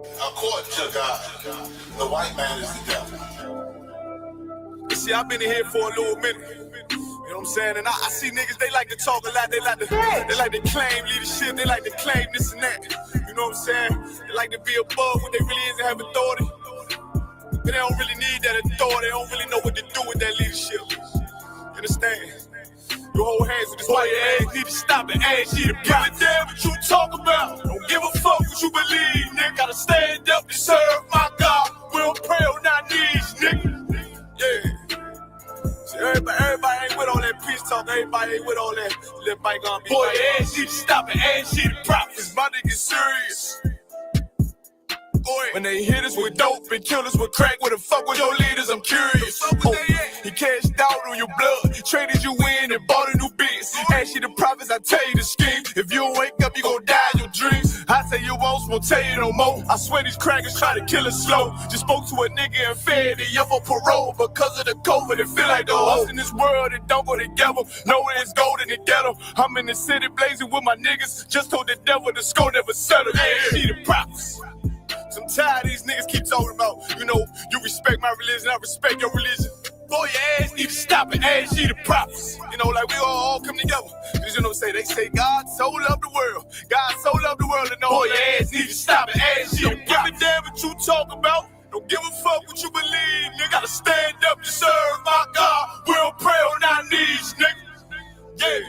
According to God, the white man is the devil. You see, I've been in here for a little minute. You know what I'm saying? And I see niggas, they like to talk a lot. They like to claim leadership. They like to claim this and that. You know what I'm saying? They like to be above what they really is and have authority. But they don't really need that authority. They don't really know what to do with that leadership. You understand? You hold hands with this white ass, need to stop and ask you to give a damn what you talk about. Don't give a fuck what you believe, nigga. Gotta stand up and serve my God. We don't pray on our knees, nigga. Yeah. See, everybody ain't with all that peace talk. Everybody ain't with all that let bygone be. Boy, ass you to stop and ask you to prophets. My nigga serious. When they hit us with dope and kill us with crack, where the fuck with your leaders? I'm curious. He cashed out on your blood, traded you in and bought a new biz. Ask you the prophets, I tell you the scheme. If you don't wake up, you gon' die in your dreams. I say you won't tell you no more. I swear these crackers try to kill us slow. Just spoke to a nigga and fed he up for parole because of the COVID. It feel like the host in this world that don't go together. Nowhere is gold in the ghetto. I'm in the city blazing with my niggas. Just told the devil the score never settled. Yeah, see the prophets. I'm tired of these niggas keep talking about, you know, you respect my religion, I respect your religion. Boy, your ass need to stop and ask you the prophets. You know, like we all come together. Because you know what I'm saying? They say God so loved the world. God so loved the world and boy, your ass need to stop and ask you the prophets. Don't give a damn what you talk about. Don't give a fuck what you believe, nigga. Gotta stand up to serve my God. We don't pray on our knees, nigga. Yeah.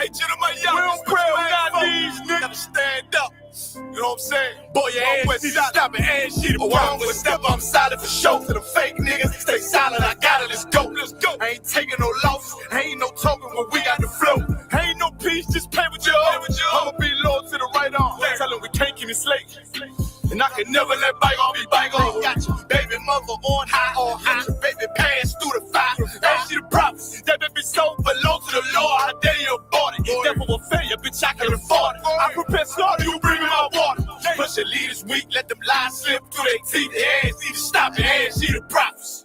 Hey, gentlemen, y'all, we don't pray on our knees, nigga. Gotta stand up. You know what I'm saying? Boy, your ass need to stop and ask you to wrong with step. I'm solid for show. To the fake niggas, stay silent. I got it. Let's go. Let's go. I ain't taking no loss. Ain't no talking when we got the flow. Ain't no peace. Just play with your own. I'ma be loyal to the right arm. Tell them we can't keep me slate. And I can never let bygone be bygone. Got your baby mother on high. Got your baby pants through the fire. Ask you the prophets that they be so below to the Lord. How dare you abort it? Devil will fail you, bitch. I can afford it. I prepare slaughter. You bring me my water. Push your leaders weak. Let them lies slip through their teeth. Their ass need to stop and ask you the prophets.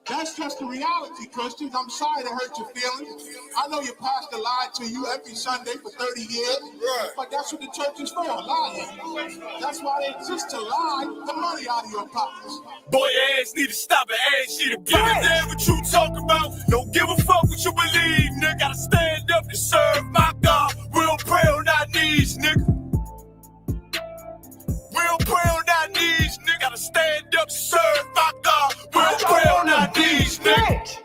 That's just the reality, Christians. I'm sorry to hurt your feelings. I know your pastor lied to you every Sunday for 30 years, but that's what the church is for, lying. That's why they exist, to lie the money out of your pockets. Boy, your ass need to stop and ask you to give a damn what you talk about. Don't give a fuck what you believe, nigga. Gotta stand up and serve my God. We don't pray on our knees, nigga. We don't pray on our knees, nigga. Gotta stand up and serve my God. We don't pray on our knees, nigga.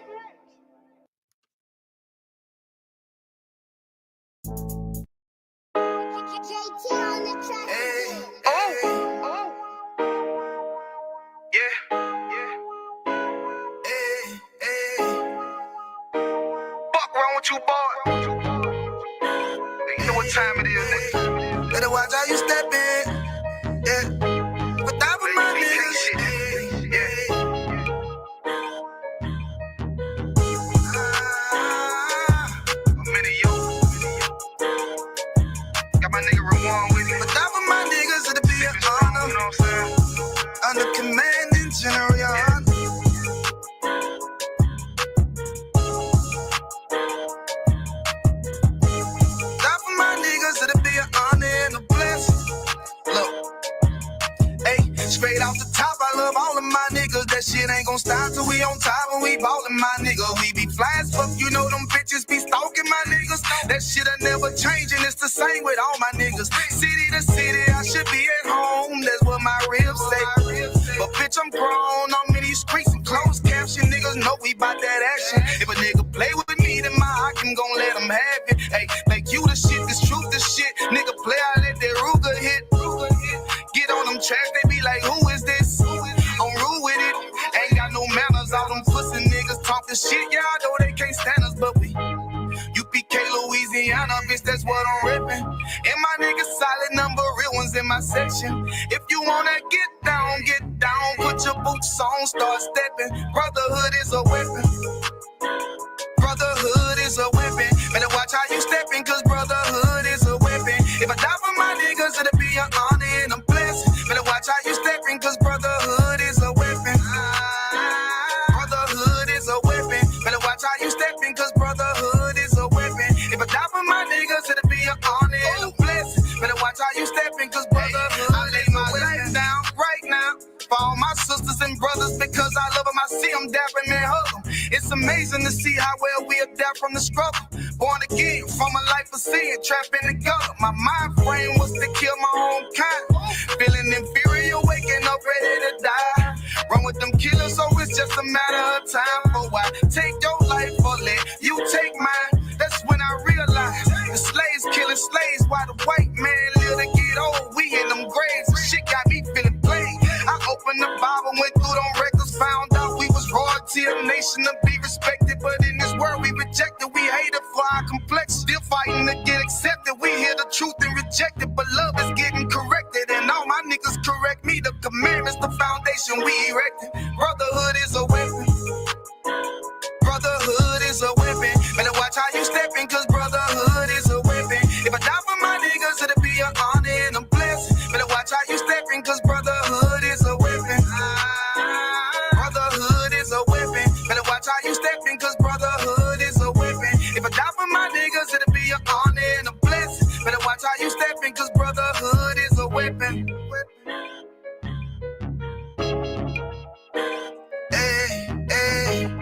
Fuck wrong with you, boy? You know what time it is, nigga. Better watch how you step in. Yeah. But that was my niggas. I'm in a yo. Got my nigga Rawan with me. But that was my niggas, it'll be an honor. You know what I'm saying? Under commanding General Young. That for my niggas, it'll be an honor and a blessing. Look, hey, straight off the top, I love all of my niggas. That shit ain't gon' stop till we on top when we ballin', my nigga. We be fly as fuck, you know them bitches be stalking my niggas. That shit'll never change, and it's the same with all my niggas. City to city, I should be at home. That's what my ribs say. But bitch, I'm grown. I'm in these streets and closed caption. Niggas know we bout that action. If a nigga play with me, then my Hakim gon' let him have it. Hey, make you the shit, this truth the shit. Nigga play, I let that Ruger hit. Get on them tracks, they be like, who is this? I'm rude with it. Ain't got no manners. All them pussy niggas talking shit. Yeah, I know they can't stand us, but we UPK Louisiana, bitch, that's what I'm rippin'. And my niggas solid number, real ones in my section. If you wanna get down, put your boots on, start stepping. Brotherhood is a weapon. Brotherhood is a weapon. Better watch how you steppin', cause brotherhood is a weapon. If I die for my niggas, it'll be an honor and a blessing. Better watch how you steppin', cause brotherhood is a weapon. Brotherhood is a weapon. Better watch how you steppin', cause brotherhood is a weapon. If I die for my niggas, it'll be an honor them brothers because I love them. I see them dapping and hug them. It's amazing to see how well we adapt from the struggle. Born again from a life of sin, trapped in the gutter. My mind frame was to kill my own kind. Feeling inferior, waking up ready to die. Run with them killers, so it's just a matter of time. For why take your life or let you take mine? That's when I realized the slaves killing slaves while the white man live to get old. We in them graves, and shit got me feeling plain. I opened the Bible, went through them records, found out we was royalty, a nation to be respected. But in this world we rejected, we hated for our complex. Still fighting to get accepted. We hear the truth and reject it, but love is getting corrected. And all my niggas correct me. The commandments, the foundation we erected. Brotherhood is a weapon. Brotherhood is a weapon. Better watch how you stepping, cause brotherhood is a weapon. If I die for my niggas, it'll be an honor and a blessing. Better watch how you stepping, cause brotherhood is a weapon. Brotherhood is a weapon. Better watch how you stepping, cause brotherhood is a weapon. If I die for my niggas, it'll be an honor and a blessing. Better watch how you stepping, cause brotherhood is a weapon. Hey, hey.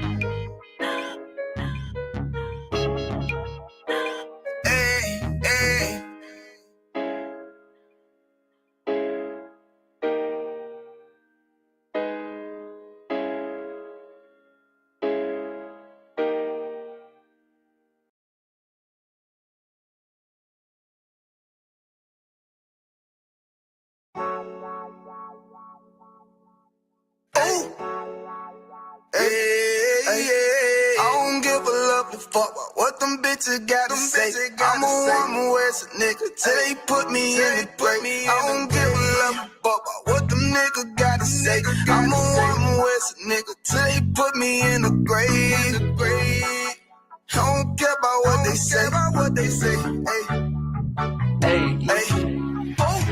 I don't give a love to fuck about what them bitches gotta say. I'm a woman where's a nigga till they put me in the grave. I don't give a love to fuck about what them niggas gotta say. I'm a woman where's a nigga till they put me in the grave. I don't care about what they say. Hey.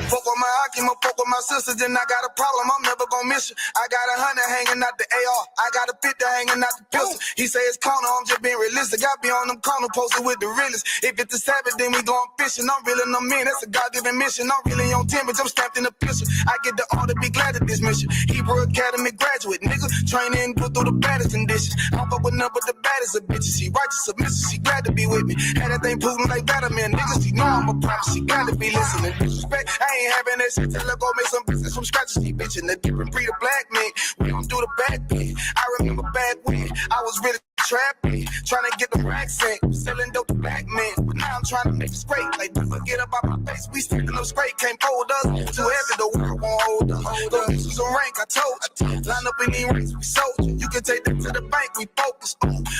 Fuck with my Akima, fuck with my sisters, then I got a problem, I'm never gonna miss you. I got 100 hanging out the AR, I got a 50 hanging out the pistol. He say it's corner, I'm just being realistic. I be on them corner posted with the realest. If it's the Sabbath, then we going fishing. I'm reeling them in, that's a God-given mission. I'm really on 10, but I'm stamped in the pistol. I get the order, be glad of this mission. Hebrew Academy graduate, nigga. Training, go through the baddest conditions. I fuck with none but the baddest of bitches. She righteous, submissive, she glad to be with me. Had that thing proven like Batman, niggas. She know I'm a prophet, she got to be listening. Disrespect, I ain't having that shit till I go make some business from scratch. She bitchin' a different breed of black man. We don't do the bad thing. I remember back when I was really trapping, trying to get the racks in, selling dope to black men. But now I'm trying to make it straight. Like, don't forget about my face. We sticking up straight, can't hold us. Too heavy, the world won't hold us. Go get you some rank, I told you. Line up in these ranks, we sold you. You can take that to the bank, we focus.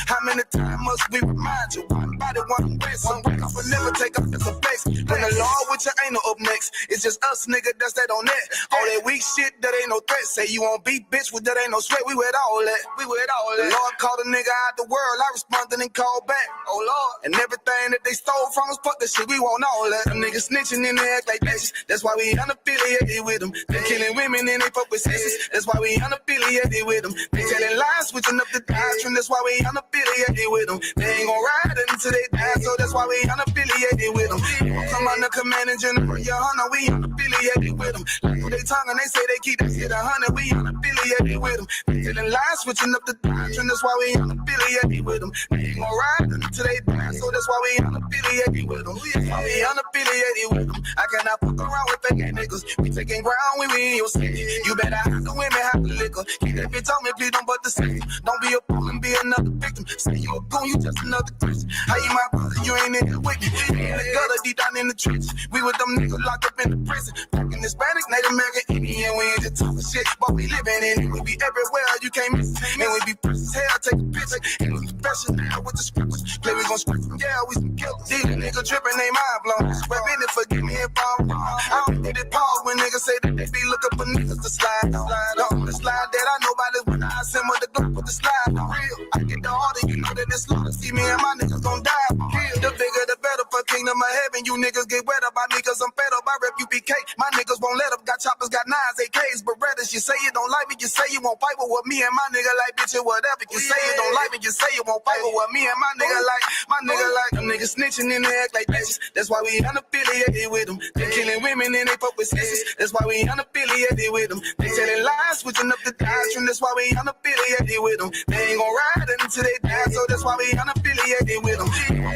How many times must we remind you? One body, one way, some way. I would never take up as a place. When the law with you ain't no up next. It's just us, nigga, that's that on that. All that weak shit, that ain't no threat. Say you won't beat, bitch, with that ain't no sweat. We with all that. We with all that. The Lord called a nigga out the world. I responded and called back. Oh, Lord. And everything that they stole from us, fuck that shit, we want all that. Them niggas snitching and they act like bitches. That's why we unaffiliated with them. They killing women and they fuck with sisters. That's why we unaffiliated with them. They telling lies, switching up the doctrine. That's why we unaffiliated with them. They ain't gon' ride until they die, so that's why we unaffiliated with them. Come on the commanding general, your honor, we unaffiliated with them. Like they tongue and they say they keep that shit 100, we unaffiliated with them. They telling lies, switching up the doctrine. That's why we unaffiliated with them. They ain't gon' ride until they die, so that's why we unaffiliated with them. We unaffiliated with them. I cannot fuck around with fake niggas. We taking ground when we in your city. You better have the women, have the liquor. Keep that bitch on me, please don't but the same. Don't be a fool and be another victim. Say you a goon, you just another Christian. How you my brother, you ain't in the wicked. We in the gutter, deep down in the trenches. We with them niggas locked up in the prison. Fucking Hispanic, Native American, Indian, we ain't just talking shit. But we living in it, we be everywhere, you can't miss it. And we be precious hell, take a picture. And we special now with the scriptures. Play, we gon' script them, yeah, we some killers. These niggas tripping, they mind blown. Weapon it, forgive me if I'm wrong. I don't need it pause when niggas say that they be looking for niggas to slide on. The slide that I know about is when I assemble the group with the slide for real. I get the order, you know that it's long. See me and my niggas gon' die for real. The bigger the better for kingdom of heaven. and you niggas get wet up by me cause I'm fed up by rep UPK. My niggas won't let up, got choppers, got 9s, AKs, Berettas. You say you don't like me, you say you won't fight with me and my nigga like bitch or whatever. You say you don't like me, you say you won't fight with me and my nigga like them niggas snitching and they act like bitches. That's why we unaffiliated with them. They killing women and they fuck with sisters. That's why we unaffiliated with them. They telling lies, switching up the doctrine. That's why we unaffiliated with them. They ain't gon' ride until they die, so that's why we unaffiliated with them.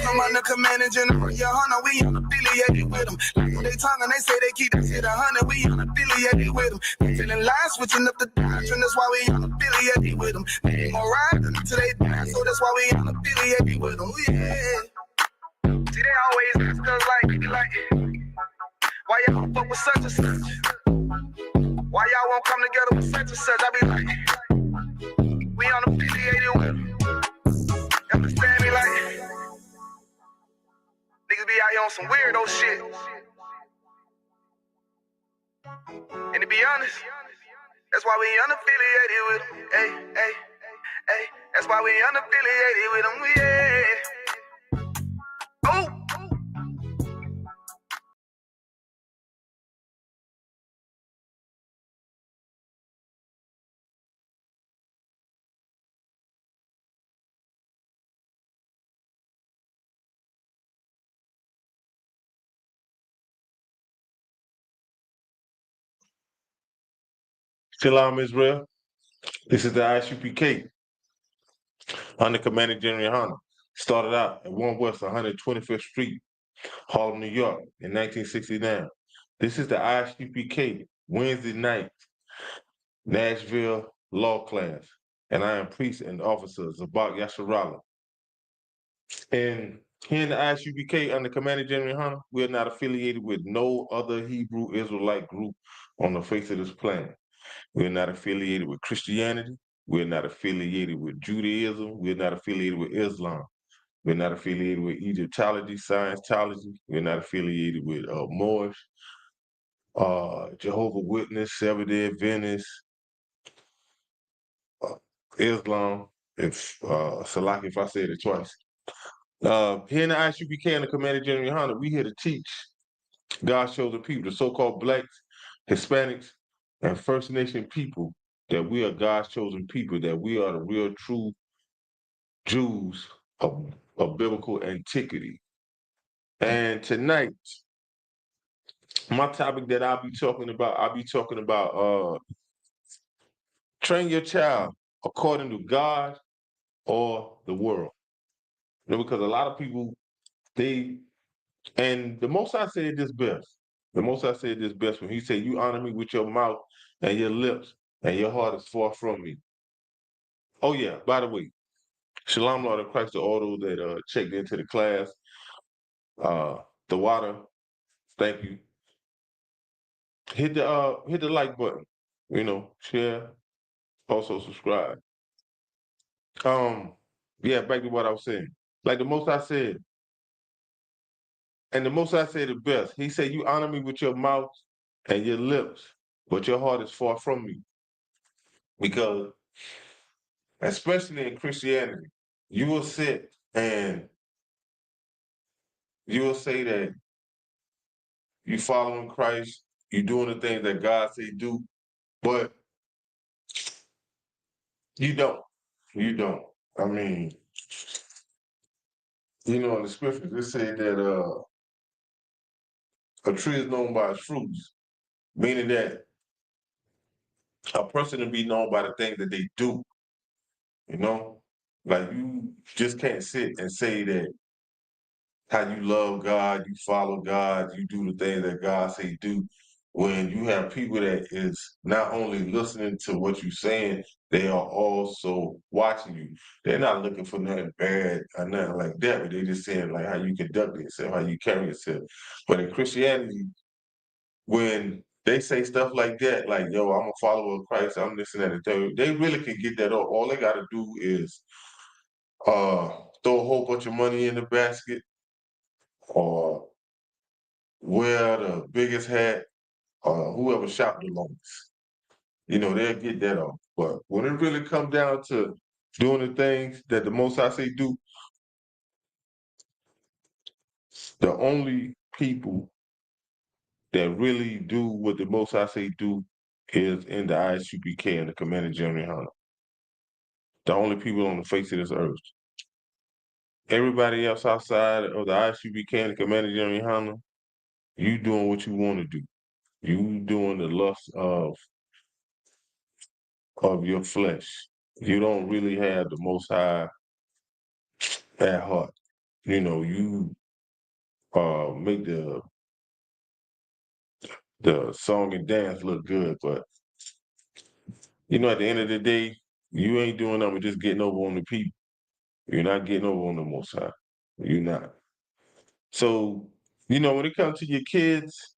Come on the command in general, yeah, hunter, we unaffiliated with them. Like they tongue and they say they keep that shit 100, we unaffiliated with them. They telling lies, switching up the doctrine. That's why we unaffiliated with them. They ain't gon' ride until they die, so that's why we unaffiliated with them. Yeah. See, they always ask us like, why y'all fuck with such and such? Why y'all won't come together with such and such? I be like, we unaffiliated with them. Understand me? Like, niggas be out here on some weirdo shit. And to be honest, that's why we unaffiliated with them. Hey. That's why we unaffiliated with them. Yeah. Oh. Shalom Israel. This is the ISUPK under Commander General Hunter. Started out at 1 West 125th Street, Harlem, New York in 1969. This is the ISUPK Wednesday night Nashville law class, and I am priest and officer Zabak Yasharala. And here in the ISUPK under Commander General Hunter, we are not affiliated with no other Hebrew Israelite group on the face of this planet. We're not affiliated with Christianity. We're not affiliated with Judaism. We're not affiliated with Islam. We're not affiliated with Egyptology, Scientology. We're not affiliated with Moorish, Jehovah's Witness, Seventh-day Adventists, Islam, if Salaki, if I said it twice. Here in the ISUPK and the Commander General Hunter, we here to teach God's chosen people, the so-called Blacks, Hispanics, and First Nation people, that we are God's chosen people, that we are the real true Jews of biblical antiquity. And tonight, my topic that I'll be talking about, train your child according to God or the world. You know, because a lot of people, and the Most High said this best. The Most High said this best when he said, you honor me with your mouth and your lips, and your heart is far from me. Oh yeah, by the way, Shalom, Lord of Christ, to all those that checked into the class. The water, thank you. Hit the like button, you know, share, also subscribe. Yeah, back to what I was saying. Like the Most High said, and the Most High said it best. He said, you honor me with your mouth and your lips, but your heart is far from me. Because, especially in Christianity, you will sit and you will say that you following Christ, you doing the things that God say do, but you don't. You don't. I mean, you know, in the scriptures, it said that a tree is known by its fruits, meaning that a person will be known by the things that they do, you know? Like, you just can't sit and say that how you love God, you follow God, you do the things that God say do, when you have people that is not only listening to what you're saying, they are also watching you. They're not looking for nothing bad or nothing like that, but they're just saying like how you conduct yourself, how you carry yourself. But in Christianity, when they say stuff like that, like, yo, I'm a follower of Christ, I'm this and that, and third, they really can get that off. All they got to do is throw a whole bunch of money in the basket or wear the biggest hat, whoever shot the longest. You know, they'll get that off. But when it really comes down to doing the things that the Most High say do, the only people that really do what the Most High say do is in the ISUPK and the Commanding General Hunter. The only people on the face of this earth. Everybody else outside of the ISUPK and the Commanding General Hunter, you doing what you want to do. You doing the lust of your flesh. You don't really have the Most High at heart. You know, you make the song and dance look good, but you know, at the end of the day, you ain't doing nothing but just getting over on the people. You're not getting over on the Most High. You're not. So, you know, when it comes to your kids,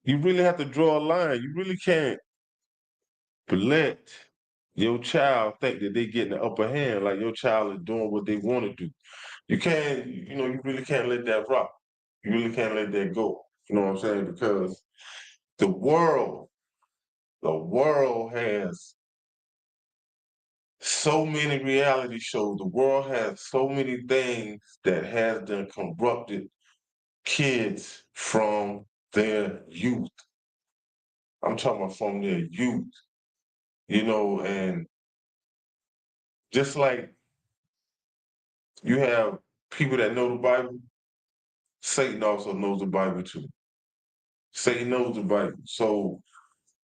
you really have to draw a line. You really can't let your child think that they getting the upper hand, like your child is doing what they want to do. You can't, you know, you really can't let that rock. You really can't let that go. You know what I'm saying? Because the world has so many reality shows. The world has so many things that has done corrupted kids from their youth. I'm talking about from their youth, you know, and just like you have people that know the Bible, Satan also knows the Bible too. Satan knows the Bible. So,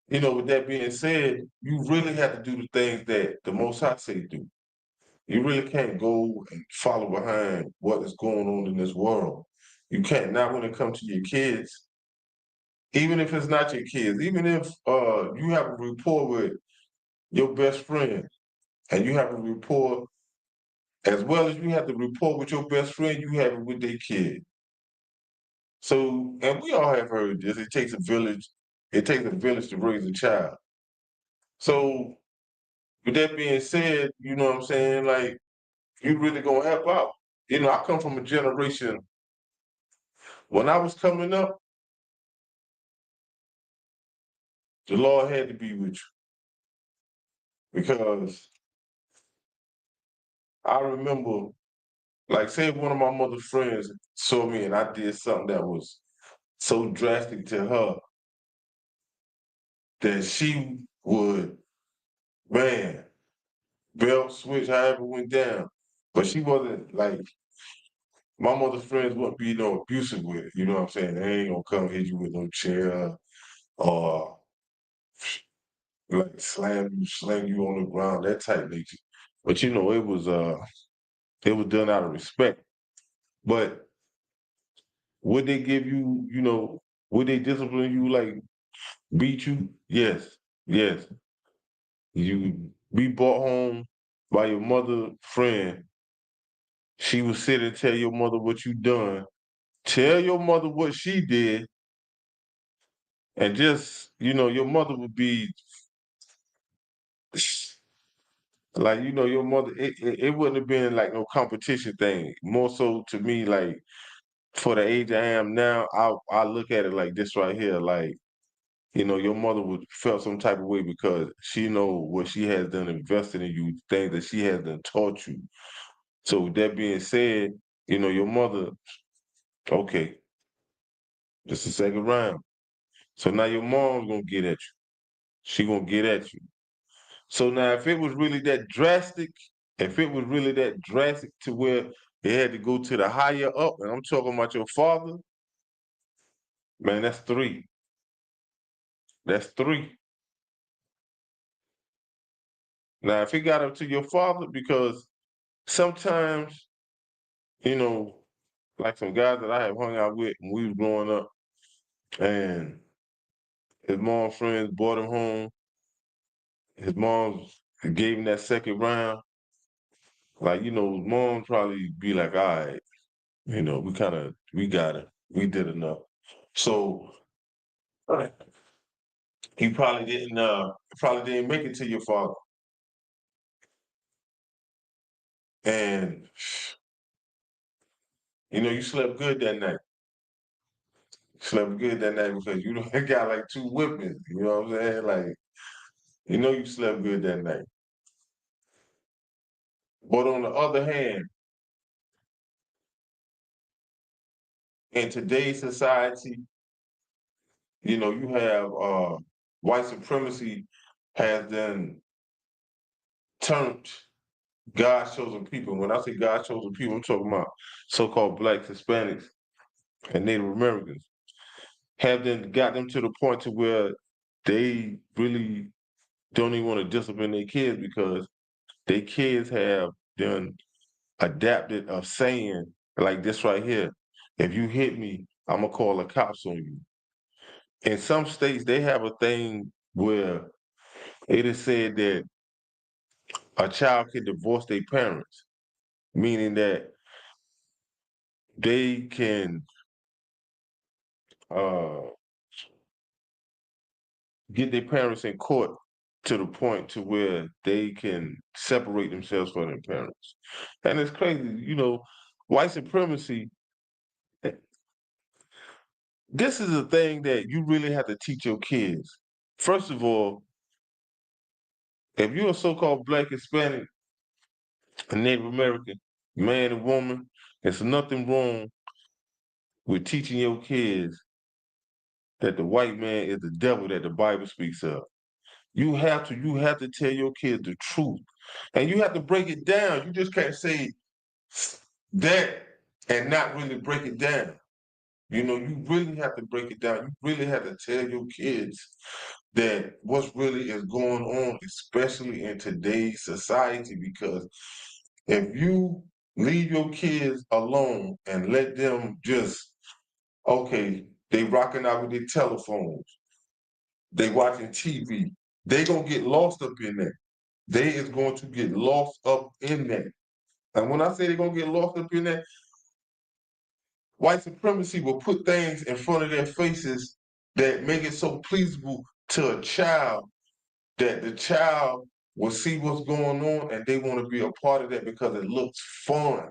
you know, with that being said, you really have to do the things that the Most High say do. You really can't go and follow behind what is going on in this world. You can't. Not when it comes to your kids. Even if it's not your kids, even if you have a rapport with your best friend, and you have a rapport, as well as you have the rapport with your best friend, you have it with their kid. So, and we all have heard this, it takes a village to raise a child. So, with that being said, you know what I'm saying, like, you really gonna help out. You know, I come from a generation, when I was coming up, the Lord had to be with you. Because I remember, like, say if one of my mother's friends saw me and I did something that was so drastic to her that she would, man, belt switch, however it went down. But she wasn't like, my mother's friends wouldn't be no abusive with it. You know what I'm saying? They ain't gonna come hit you with no chair or like slam you on the ground, that type nature. But you know, it was done out of respect. But would they give you, you know, would they discipline you, like beat you? Yes, yes. You be brought home by your mother friend. She would sit and tell your mother what you done. Tell your mother what she did, and just, you know, your mother would be like, you know, your mother. It wouldn't have been like no competition thing. More so to me, like for the age I am now, I look at it like this right here, like. You know, your mother would felt some type of way because she know what she has done invested in you, things that she has done taught you. So with that being said, you know, your mother, okay, just a second round. So now your mom's gonna get at you. She gonna get at you. So now if it was really that drastic, to where it had to go to the higher up, and I'm talking about your father, man, that's three. That's three. Now if it got up to your father, because sometimes, you know, like some guys that I have hung out with when we was growing up, and his mom friends brought him home. His mom gave him that second round. Like, you know, his mom probably be like, all right, you know, we got it. We did enough. So he probably didn't make it to your father. And you know, you slept good that night. Slept good that night because you got like two whippings. You know what I'm saying? Like, you know, you slept good that night. But on the other hand, in today's society, you know, you have white supremacy has then turned God's chosen people. When I say God's chosen people, I'm talking about so-called Blacks, Hispanics, and Native Americans. Have then got them to the point to where they really don't even want to discipline their kids because their kids have done adapted of saying like this right here, if you hit me, I'm gonna call the cops on you. In some states, they have a thing where it is said that a child can divorce their parents, meaning that they can uh, get their parents in court to the point to where they can separate themselves from their parents. And it's crazy, you know, white supremacy, this is a thing that you really have to teach your kids. First of all, if you're a so-called Black, Hispanic, and Native American, man and woman, there's nothing wrong with teaching your kids that the white man is the devil that the Bible speaks of. You have to tell your kids the truth. And you have to break it down. You just can't say that and not really break it down. You know, you really have to break it down. You really have to tell your kids that what's really is going on, especially in today's society, because if you leave your kids alone and let them just, okay, they rocking out with their telephones, they watching TV, they gonna get lost up in that. They is going to get lost up in that. And when I say they're gonna get lost up in that, white supremacy will put things in front of their faces that make it so pleasable to a child that the child will see what's going on and they want to be a part of that because it looks fun.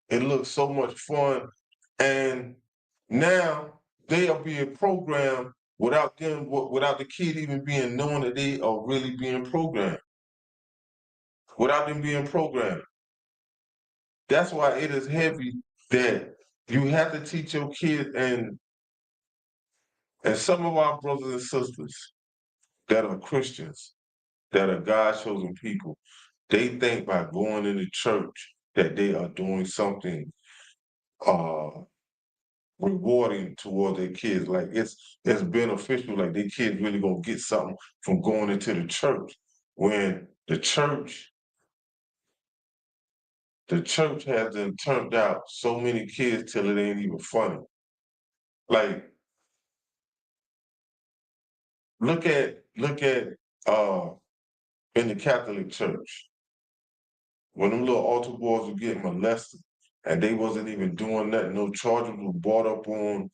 It looks so much fun. And now they are being programmed without the kid even being known that they are really being programmed. Without them being programmed. That's why it is heavy that you have to teach your kids and some of our brothers and sisters that are Christians, that are God's chosen people, they think by going into church that they are doing something rewarding toward their kids. Like it's beneficial, like their kids really gonna get something from going into the church. When the church has then turned out so many kids till it ain't even funny. Like look at in the Catholic Church, when them little altar boys were getting molested and they wasn't even doing nothing, no charges were brought up on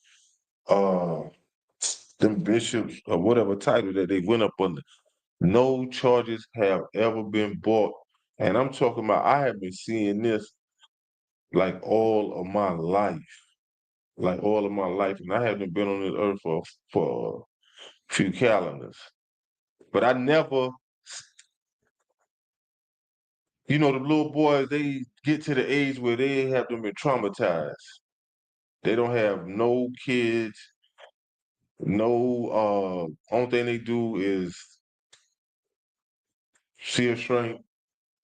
them bishops or whatever title that they went up under. No charges have ever been brought. And I'm talking about I have been seeing this like all of my life. Like all of my life. And I haven't been on this earth for a few calendars. But I never, you know, the little boys, they get to the age where they have them been traumatized. They don't have no kids, no, only thing they do is see a shrink,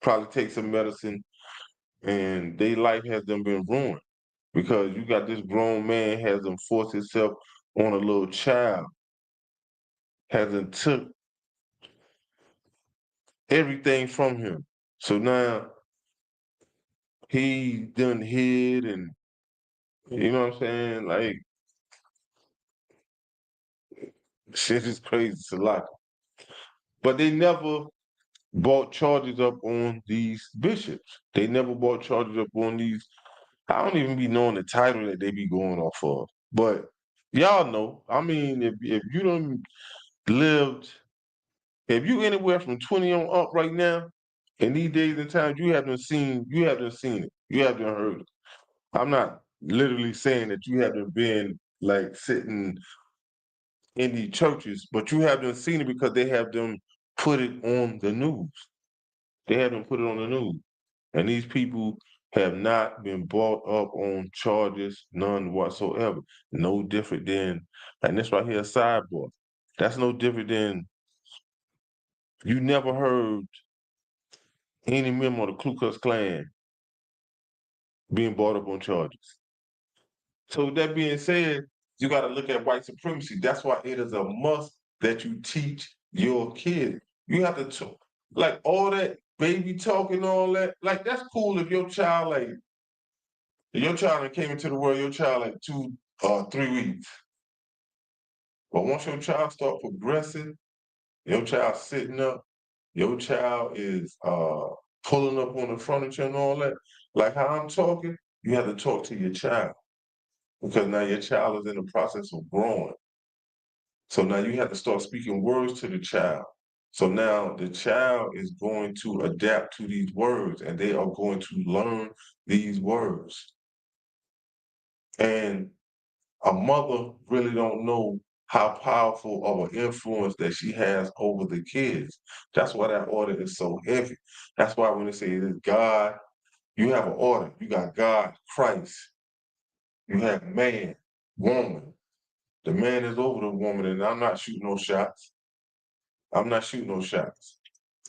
probably take some medicine, and their life has them been ruined. Because you got this grown man has them forced himself on a little child, has them took everything from him. So now he done hid and you know what I'm saying? Like shit is crazy, it's a lot. But they never brought charges up on these bishops. They never brought charges up on these. I don't even be knowing the title that they be going off of. But y'all know, I mean, if you don't lived, if you anywhere from 20 on up right now, in these days and times, you haven't seen it. You haven't heard it. I'm not literally saying that you haven't been like sitting in these churches, but you haven't seen it because they have them put it on the news. They have them put it on the news. And these people have not been brought up on charges, none whatsoever. No different than, and this right here, sidebar. That's no different than you never heard any member of the Ku Klux Klan being brought up on charges. So with that being said, you got to look at white supremacy. That's why it is a must that you teach your kid. You have to talk, like all that baby talk and all that. Like that's cool if your child that came into the world, your child like 2 or 3 weeks. But once your child start progressing, your child sitting up, your child is pulling up on the furniture and all that. Like how I'm talking, you have to talk to your child because now your child is in the process of growing. So now you have to start speaking words to the child. So now the child is going to adapt to these words and they are going to learn these words. And a mother really don't know how powerful of an influence that she has over the kids. That's why that order is so heavy. That's why when they say it is God, you have an order. You got God, Christ. You have man, woman. The man is over the woman, and I'm not shooting no shots. I'm not shooting no shots.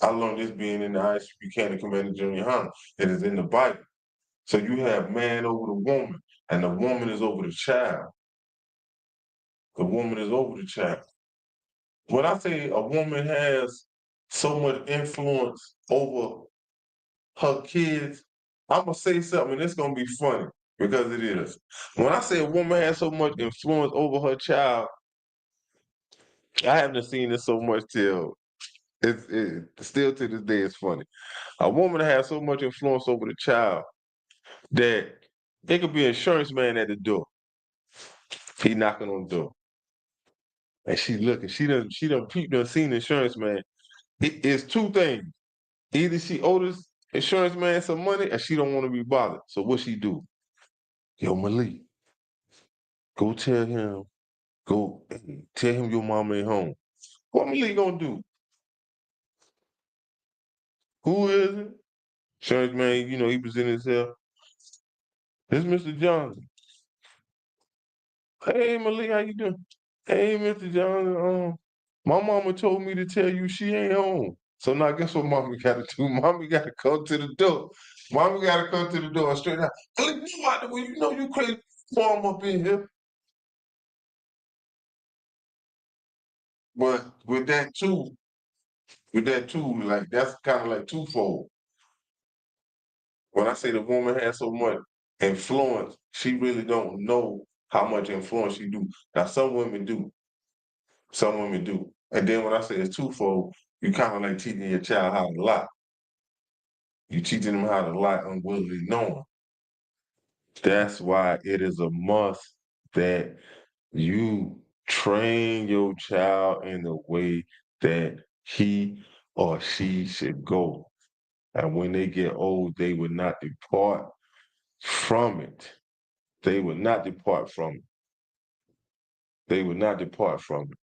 I learned this being in the ISU Buchanan Commander Junior High. It is in the Bible. So you have man over the woman, and the woman is over the child. The woman is over the child. When I say a woman has so much influence over her kids, I'm gonna say something, and it's gonna be funny because it is. When I say a woman has so much influence over her child, I haven't seen this so much till it still to this day it's funny. A woman has so much influence over the child that there could be an insurance man at the door. He knocking on the door. And she looking. People done seen the insurance man. It's two things. Either she owe this insurance man some money or she don't want to be bothered. So what she do? Yo, Malik, go tell him, tell him your mama ain't home. What Malik gonna do? Who is it? Insurance man, he presented himself. This Mr. Johnson. Hey Malik, how you doing? Hey Mr. Johnson, my mama told me to tell you she ain't home. So now guess what mommy gotta do? Mommy gotta come to the door. Mommy gotta come to the door and straight out. Malik, you know you crazy farm up in here. But with that too, like that's kind of like twofold. When I say the woman has so much influence, she really don't know how much influence she do. Now some women do. Some women do. And then when I say it's twofold, you kind of like teaching your child how to lie. You teaching them how to lie unwillingly knowing. That's why it is a must that you train your child in the way that he or she should go. And when they get old, they will not depart from it. They will not depart from it. They will not depart from it.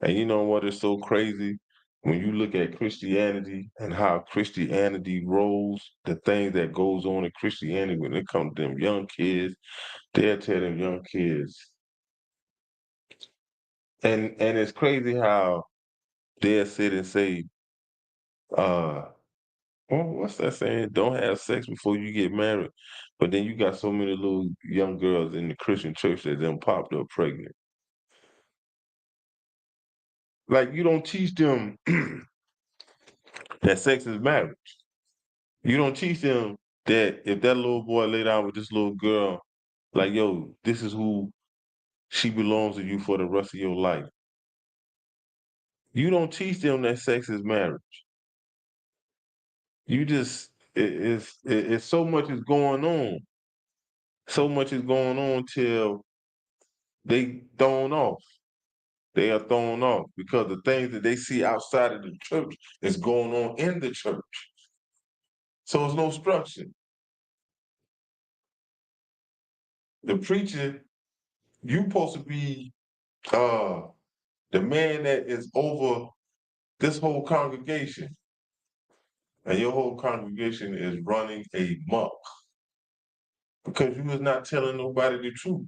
And you know what is so crazy? When you look at Christianity and how Christianity rolls, the things that goes on in Christianity when it comes to them young kids, they'll tell them young kids. And it's crazy how they'll sit and say, what's that saying? Don't have sex before you get married. But then you got so many little young girls in the Christian church that then popped up pregnant. Like you don't teach them that sex is marriage. You don't teach them that if that little boy lay down with this little girl, like, yo, this is who she belongs to you for the rest of your life. You don't teach them that sex is marriage. You just, it's so much is going on. So much is going on till they thrown off. They are thrown off because the things that they see outside of the church is going on in the church. So there's no structure. The preacher, you supposed to be the man that is over this whole congregation. And your whole congregation is running a muck. Because you was not telling nobody the truth.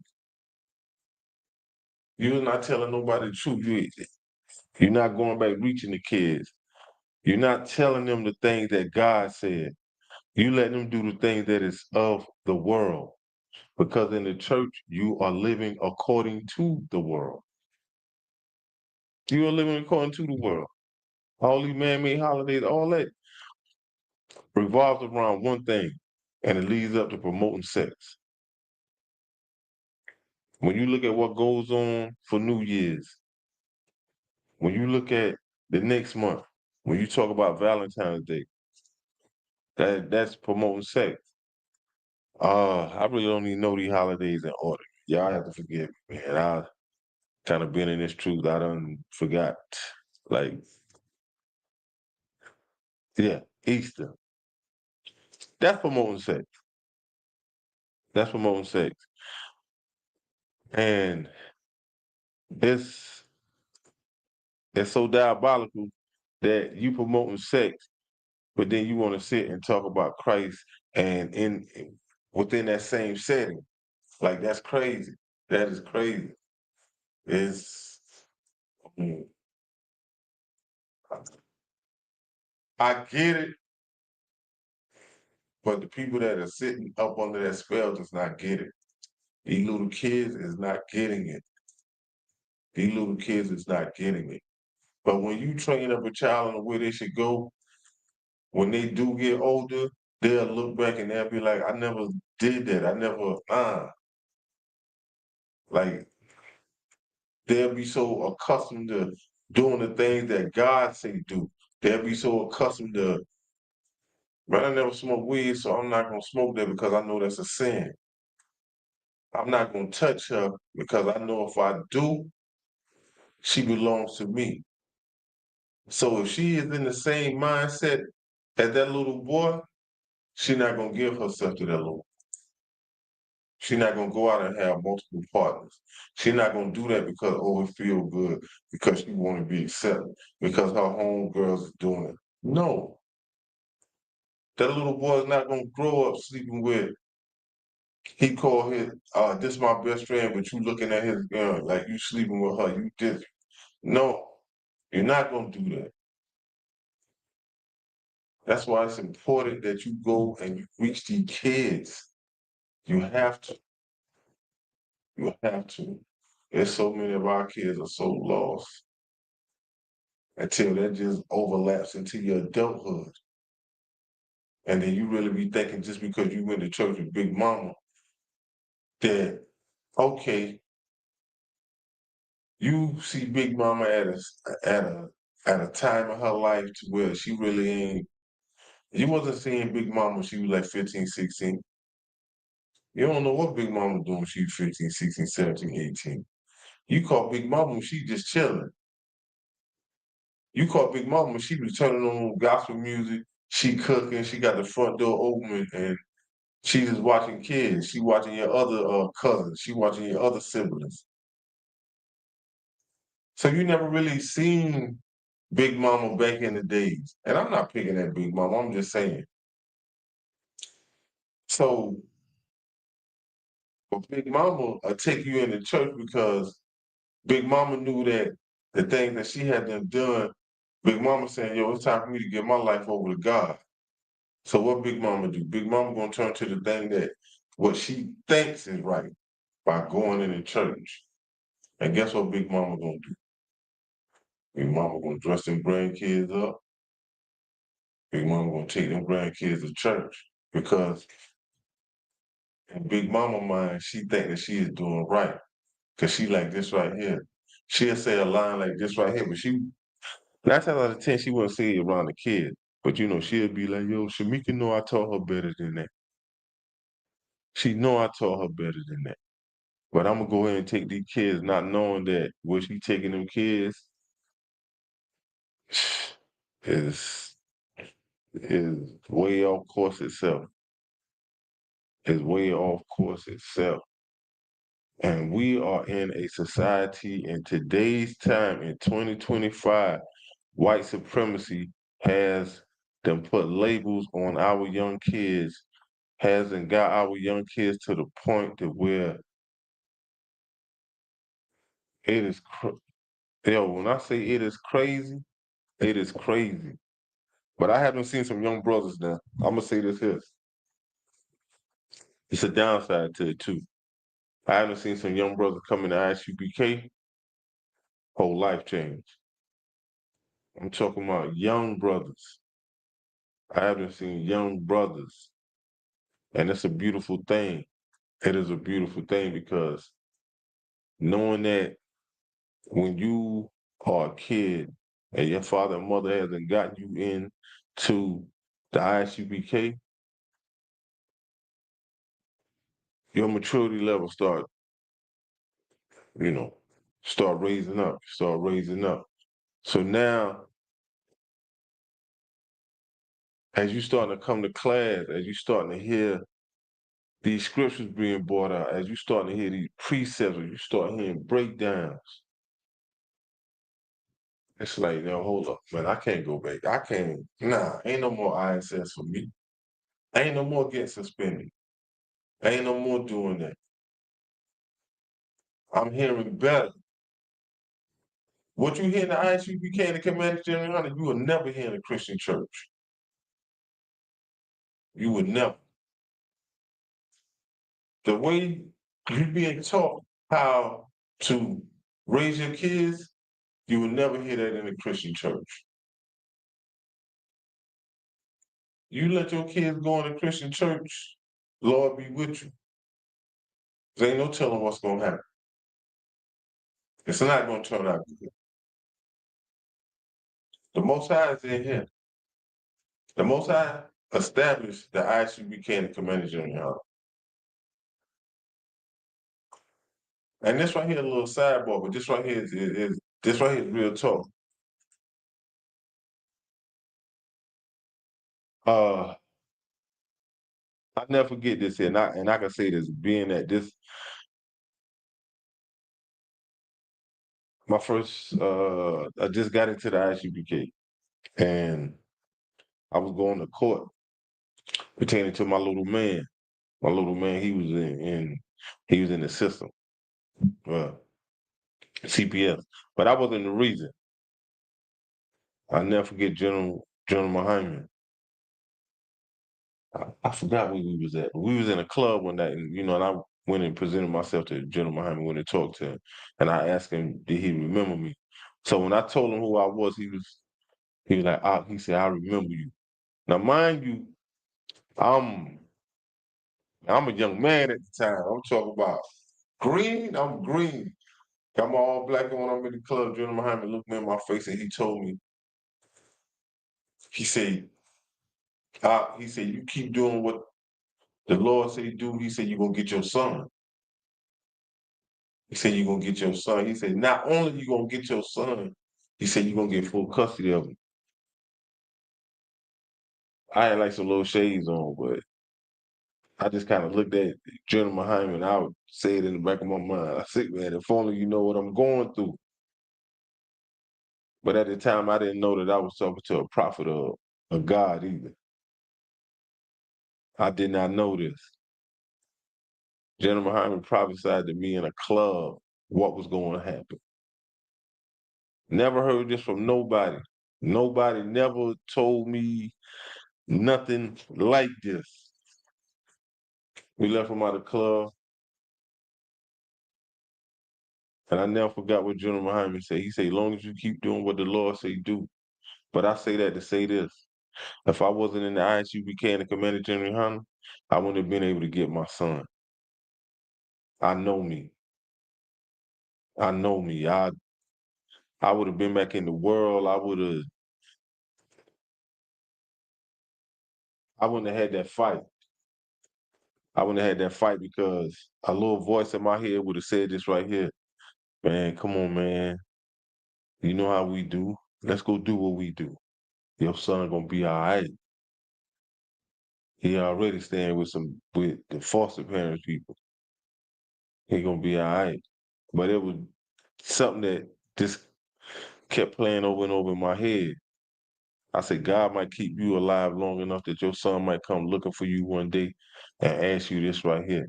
You was not telling nobody the truth. You're not going back reaching the kids. You're not telling them the things that God said. You let them do the things that is of the world. Because in the church, you are living according to the world. You are living according to the world. All these man-made holidays, all that revolves around one thing, and it leads up to promoting sex. When you look at what goes on for New Year's, when you look at the next month, when you talk about Valentine's Day, that's promoting sex. I really don't even know these holidays in order. Y'all have to forgive me, man. I kind of been in this truth. I done forgot. Like, yeah, Easter. That's promoting sex. That's promoting sex. And it's so diabolical that you promoting sex, but then you want to sit and talk about Christ and within that same setting. Like that's crazy. That is crazy. It's I get it, but the people that are sitting up under that spell does not get it. These little kids is not getting it. These little kids is not getting it. But when you train up a child in the way they should go, when they do get older, they'll look back and they'll be like, I never did that. I never, like, they'll be so accustomed to doing the things that God say do. They'll be so accustomed to, but I never smoke weed, so I'm not gonna smoke that because I know that's a sin. I'm not gonna touch her because I know if I do, she belongs to me. So if she is in the same mindset as that little boy, she's not gonna give herself to that little. She's not gonna go out and have multiple partners. She's not gonna do that because it feel good, because she want to be accepted, because her homegirls is doing it. No, that little boy is not gonna grow up sleeping with. He called his this my best friend, but you looking at his girl like you sleeping with her. You just no, you're not gonna do that. That's why it's important that you go and you reach these kids. You have to. You have to. There's so many of our kids are so lost until that just overlaps into your adulthood. And then you really be thinking just because you went to church with Big Mama that, okay, you see Big Mama at a time in her life to where she really ain't, you wasn't seeing Big Mama when she was like 15, 16. You don't know what Big Mama doing when she was 15, 16, 17, 18. You caught Big Mama when she just chilling. You caught Big Mama when she was turning on gospel music, she cooking, she got the front door open, and she just watching kids. She watching your other cousins. She watching your other siblings. So you never really seen Big Mama back in the days. And I'm not picking at Big Mama. I'm just saying. So but Big Mama take you into church because Big Mama knew that the things that she had done, Big Mama saying, yo, it's time for me to give my life over to God. So what Big Mama do? Big Mama gonna turn to the thing that what she thinks is right by going into church. And guess what Big Mama gonna do? Big Mama gonna dress them grandkids up. Big Mama gonna take them grandkids to church because in Big Mama mind, she think that she is doing right. Cause she like this right here. She'll say a line like this right here, but she 9 times out of 10 she wouldn't say it around the kid. But you know, she'll be like, yo, Shamika know I taught her better than that. She know I taught her better than that. But I'm gonna go ahead and take these kids, not knowing that where she taking them kids is way off course itself. Is way off course itself. And we are in a society in today's time in 2025, white supremacy has them put labels on our young kids hasn't got our young kids to the point to where it is, yo, when I say it is crazy, it is crazy. But I haven't seen some young brothers now. I'm gonna say this here. It's a downside to it too. I haven't seen some young brothers come into ISUPK, whole life change. I'm talking about young brothers. I haven't seen young brothers. And it's a beautiful thing. It is a beautiful thing because knowing that when you are a kid and your father and mother hasn't gotten you into the ISUPK, your maturity level start raising up, start raising up. So now, as you starting to come to class, as you starting to hear these scriptures being brought out, as you starting to hear these precepts, as you start hearing breakdowns, it's like, now hold up, man, I can't go back. I can't, ain't no more ISS for me. Ain't no more getting suspended. Ain't no more doing that. I'm hearing better. What you hear in the ISUPK and the Commanders General Hunter, you will never hear in a Christian church. You would never. The way you being taught how to raise your kids, you will never hear that in a Christian church. You let your kids go in a Christian church, Lord be with you. There ain't no telling what's gonna happen. It's not gonna turn out good. The Most High is in here. The Most High established the ISUPK and the Commanders General Hunter. And this right here, a little sidebar, but this right here is real talk. I never forget this here, and I can say this, being that this my first I just got into the ISUPK and I was going to court pertaining to my little man. My little man, he was he was in the system, CPS. But I wasn't the reason. I never forget General Muhammad. I forgot where we was at. We was in a club one night, and I went and presented myself to General Muhammad, went and talked to him, and I asked him, did he remember me? So when I told him who I was, he was like, he said, I remember you. Now, mind you, I'm a young man at the time. I'm talking about green. I'm green. I'm all black, and when I'm in the club, General Muhammad looked me in my face and he told me, he said, you keep doing what the Lord said do. He said, you're gonna get your son. He said, you're gonna get your son. He said, not only you gonna get your son, he said, you're gonna get full custody of him. I had like some little shades on, but I just kind of looked at General Muhammad and I would say it in the back of my mind. I said, man, if only you know what I'm going through. But at the time, I didn't know that I was talking to a prophet of God either. I did not know this. General Muhammad prophesied to me in a club what was going to happen. Never heard this from nobody. Nobody never told me nothing like this. We left him out of the club. And I never forgot what General Muhammad said. He said, as long as you keep doing what the Lord say do. But I say that to say this. If I wasn't in the ISUPK and the Commander General Hunter, I wouldn't have been able to get my son. I know me. I know me. I would have been back in the world. I wouldn't have had that fight. I wouldn't have had that fight because a little voice in my head would have said this right here. Man, come on, man. You know how we do. Let's go do what we do. Your son gonna be all right. He already staying with the foster parents people. He gonna be all right. But it was something that just kept playing over and over in my head. I said, God might keep you alive long enough that your son might come looking for you one day and ask you this right here.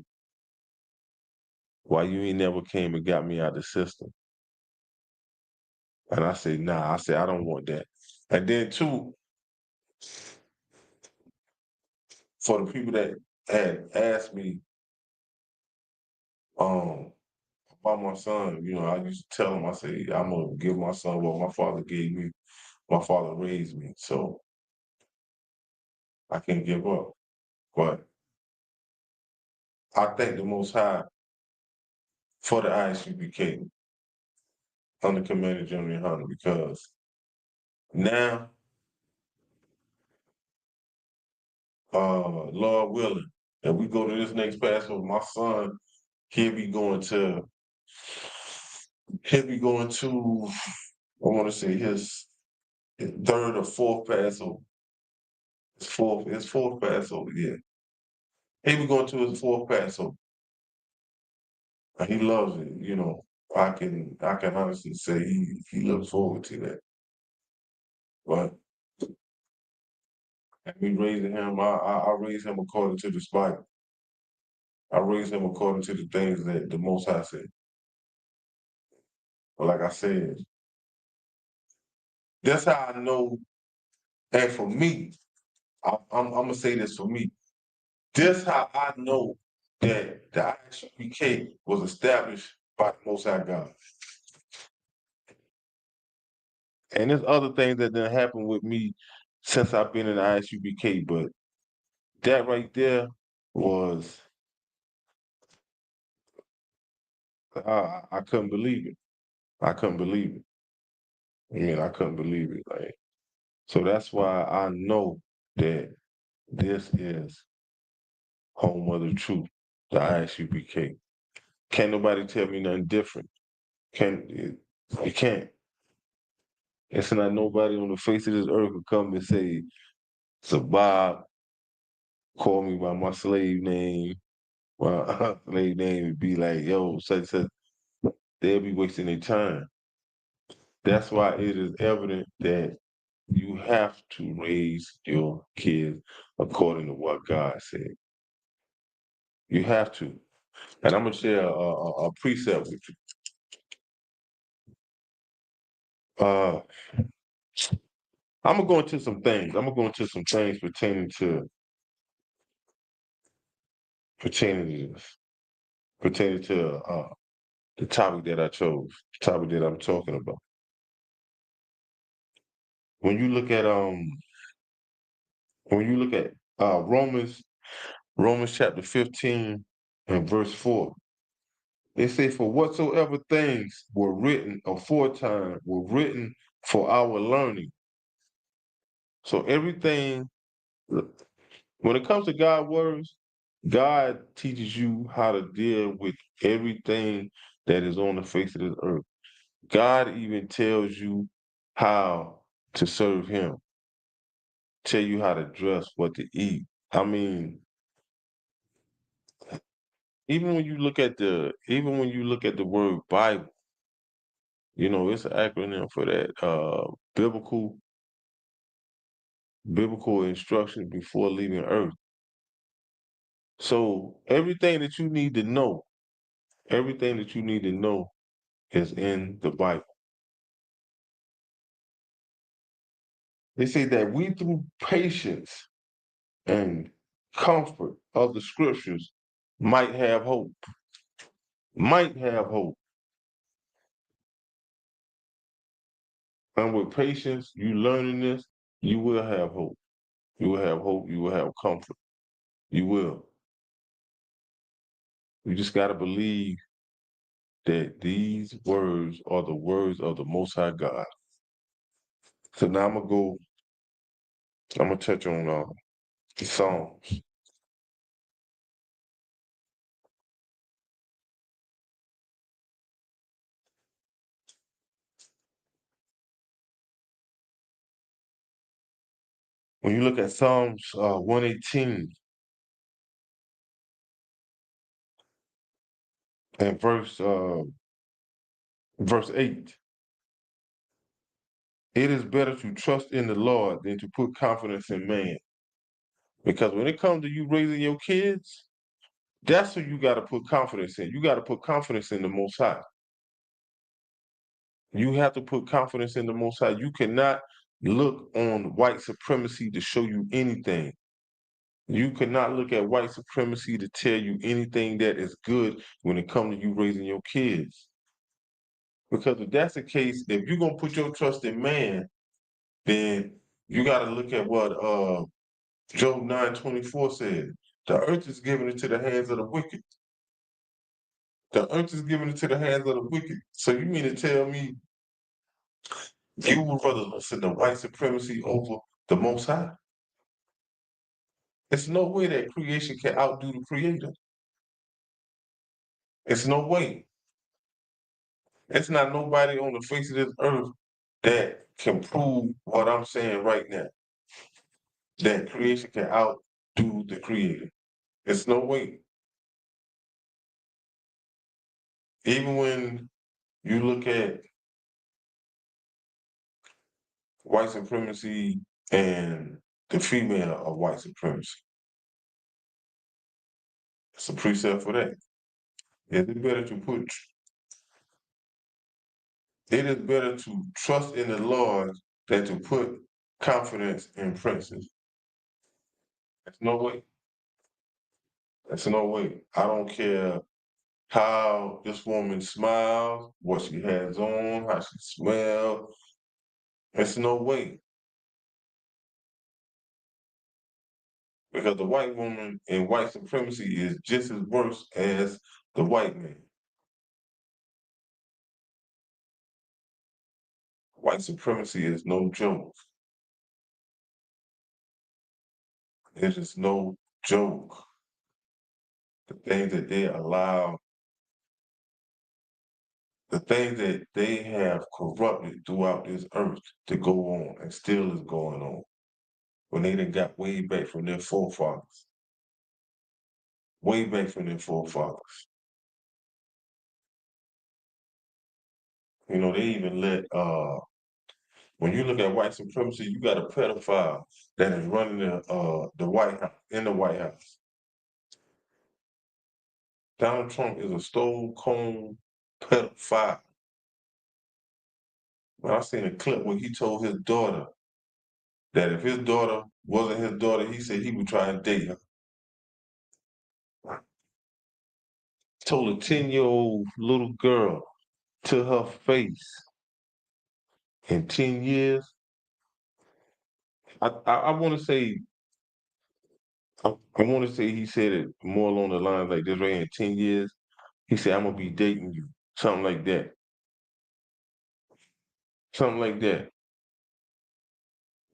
Why you ain't never came and got me out of the system? And I said, nah, I said, I don't want that. And then two, for the people that had asked me about my son, I used to tell them, I say, I'm gonna give my son what my father gave me. My father raised me, so I can't give up. But I thank the Most High for the ISUPK under Commander General Hunter, because now, Lord willing, and we go to this next Passover, my son, he'll be going to, I want to say his third or fourth Passover. His fourth Passover, yeah. He'll be going to his fourth Passover. And he loves it. I can honestly say he looks forward to that. But and we raising him, I raise him according to the Bible. I raise him according to the things that the Most High said. But like I said, that's how I know. And for me, I'm gonna say this for me. This how I know that the ISUPK was established by the Most High God. And there's other things that done happened with me since I've been in the ISUPK, but that right there was I couldn't believe it. I couldn't believe it. I couldn't believe it. Like, so that's why I know that this is home of the truth, the ISUPK. Can't nobody tell me nothing different. You can't. It's not nobody on the face of this earth could come and say, so Bob, call me by my slave name. My slave name would be like, yo, such such. They'll be wasting their time. That's why it is evident that you have to raise your kids according to what God said. You have to. And I'm gonna share a precept with you. I'm gonna go into some things. I'm gonna go into some things pertaining to this, pertaining to the topic that I chose, the topic that I'm talking about. When you look at Romans chapter 15 and verse 4, they say, for whatsoever things were written aforetime were written for our learning. So everything, when it comes to God's words, God teaches you how to deal with everything that is on the face of this earth. God even tells you how to serve him, tell you how to dress, what to eat. I mean, even when you look at the word Bible, it's an acronym for that. Biblical instruction before leaving earth. So everything that you need to know is in the Bible. They say that we, through patience and comfort of the scriptures, might have hope. Might have hope. And with patience, you learning this, you will have hope. You will have hope. You will have comfort. You will. You just got to believe that these words are the words of the Most High God. So now I'm gonna touch on the Psalms. When you look at Psalms 118 and verse 8, It is better to trust in the Lord than to put confidence in man. Because when it comes to you raising your kids, that's who you got to put confidence in. You got to put confidence in the Most High. You have to put confidence in the Most High. You cannot look on white supremacy to show you anything. You cannot look at white supremacy to tell you anything that is good when it comes to you raising your kids. Because if that's the case, if you're gonna put your trust in man, then you got to look at what Job 9:24 said. The earth is given into the hands of the wicked. The earth is given into the hands of the wicked. So you mean to tell me you would rather listen to white supremacy over the Most High? There's no way that creation can outdo the Creator. It's no way. It's not nobody on the face of this earth that can prove what I'm saying right now. That creation can outdo the Creator. It's no way. Even when you look at white supremacy and the female of white supremacy, it's a precept for that. It is better to trust in the Lord than to put confidence in princes. There's no way. There's no way. I don't care how this woman smiles, what she has on, how she smells. There's no way. Because the white woman in white supremacy is just as worse as the white man. White supremacy is no joke. It is no joke. The things that they allow, the things that they have corrupted throughout this earth to go on and still is going on. When they done got way back from their forefathers. Way back from their forefathers. You know, they even let when you look at white supremacy, you got a pedophile that is running the White House, in the White House. Donald Trump is a stone cold pedophile. Well, I seen a clip where he told his daughter that if his daughter wasn't his daughter, he said he would try and date her. Told a 10-year-old little girl to her face, in 10 years, I want to say, I want to say he said it more along the lines like this, right? In 10 years, he said, I'm going to be dating you. Something like that. Something like that.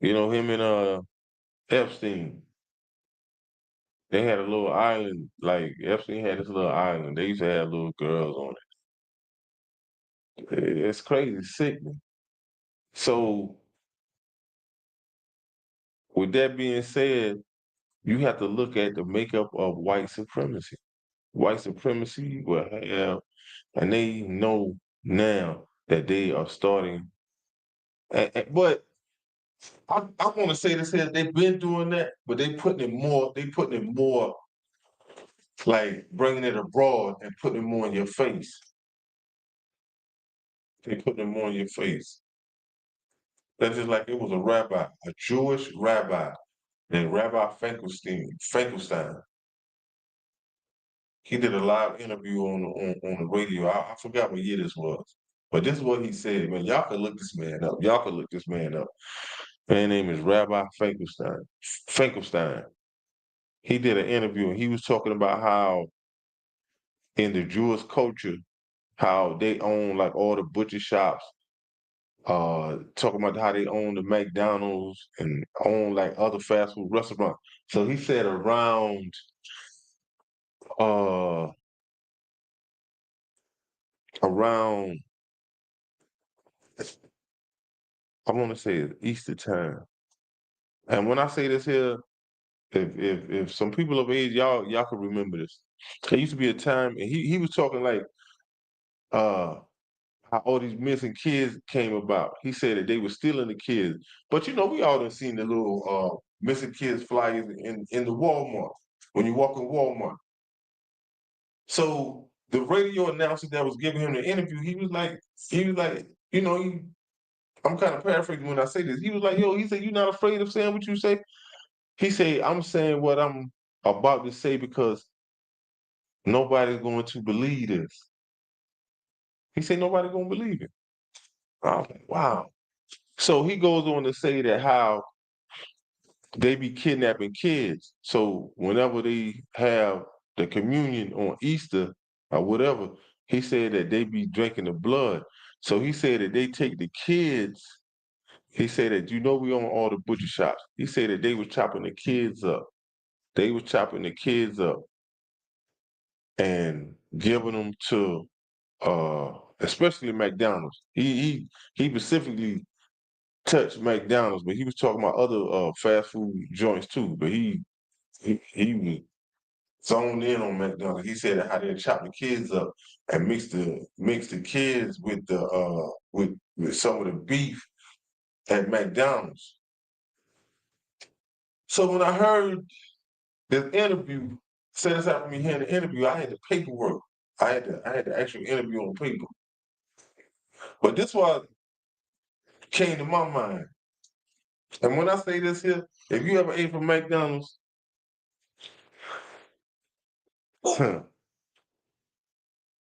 You know, him and Epstein, they had a little island, like Epstein had this little island. They used to have little girls on it. It's crazy, sickening. So, with that being said, you have to look at the makeup of white supremacy. White supremacy will have, and they know now that they are starting. But I want to say this here, they've been doing that, but they putting it more like bringing it abroad and putting it more in your face. They putting it more in your face. That's just like it was a rabbi, a Jewish rabbi, named Rabbi Finkelstein. He did a live interview on the radio. I forgot what year this was. But this is what he said, man. Y'all can look this man up. Y'all can look this man up. Man's name is Rabbi Finkelstein. Finkelstein. He did an interview and he was talking about how in the Jewish culture, how they own like all the butcher shops, talking about how they own the McDonald's and own like other fast food restaurants. So he said around around I want to say it's Easter time. And when I say this here, if some people of age, y'all can remember this. There used to be a time, and he was talking like how how all these missing kids came about. He said that they were stealing the kids. But we all done seen the little missing kids flyers in the Walmart, when you walk in Walmart. So the radio announcer that was giving him the interview, he was like, I'm kind of paraphrasing when I say this. He was like, he said, "You're not afraid of saying what you say?" He said, "I'm saying what I'm about to say because nobody's going to believe this." He said, "Nobody's going to believe it." I was like, wow. So he goes on to say that how they be kidnapping kids. So whenever they have the communion on Easter or whatever, he said that they be drinking the blood. So he said that they take the kids. He said that we own all the butcher shops. He said that they was chopping the kids up. They was chopping the kids up and giving them to especially McDonald's. He specifically touched McDonald's, but he was talking about other fast food joints too. But he was zoned in on McDonald's. He said how they chop the kids up and mix the kids with the with some of the beef at McDonald's. So when I heard this interview, set aside for me hearing the interview, I had the paperwork. I had the actual interview on paper. But this what came to my mind. And when I say this here, if you ever ate from McDonald's,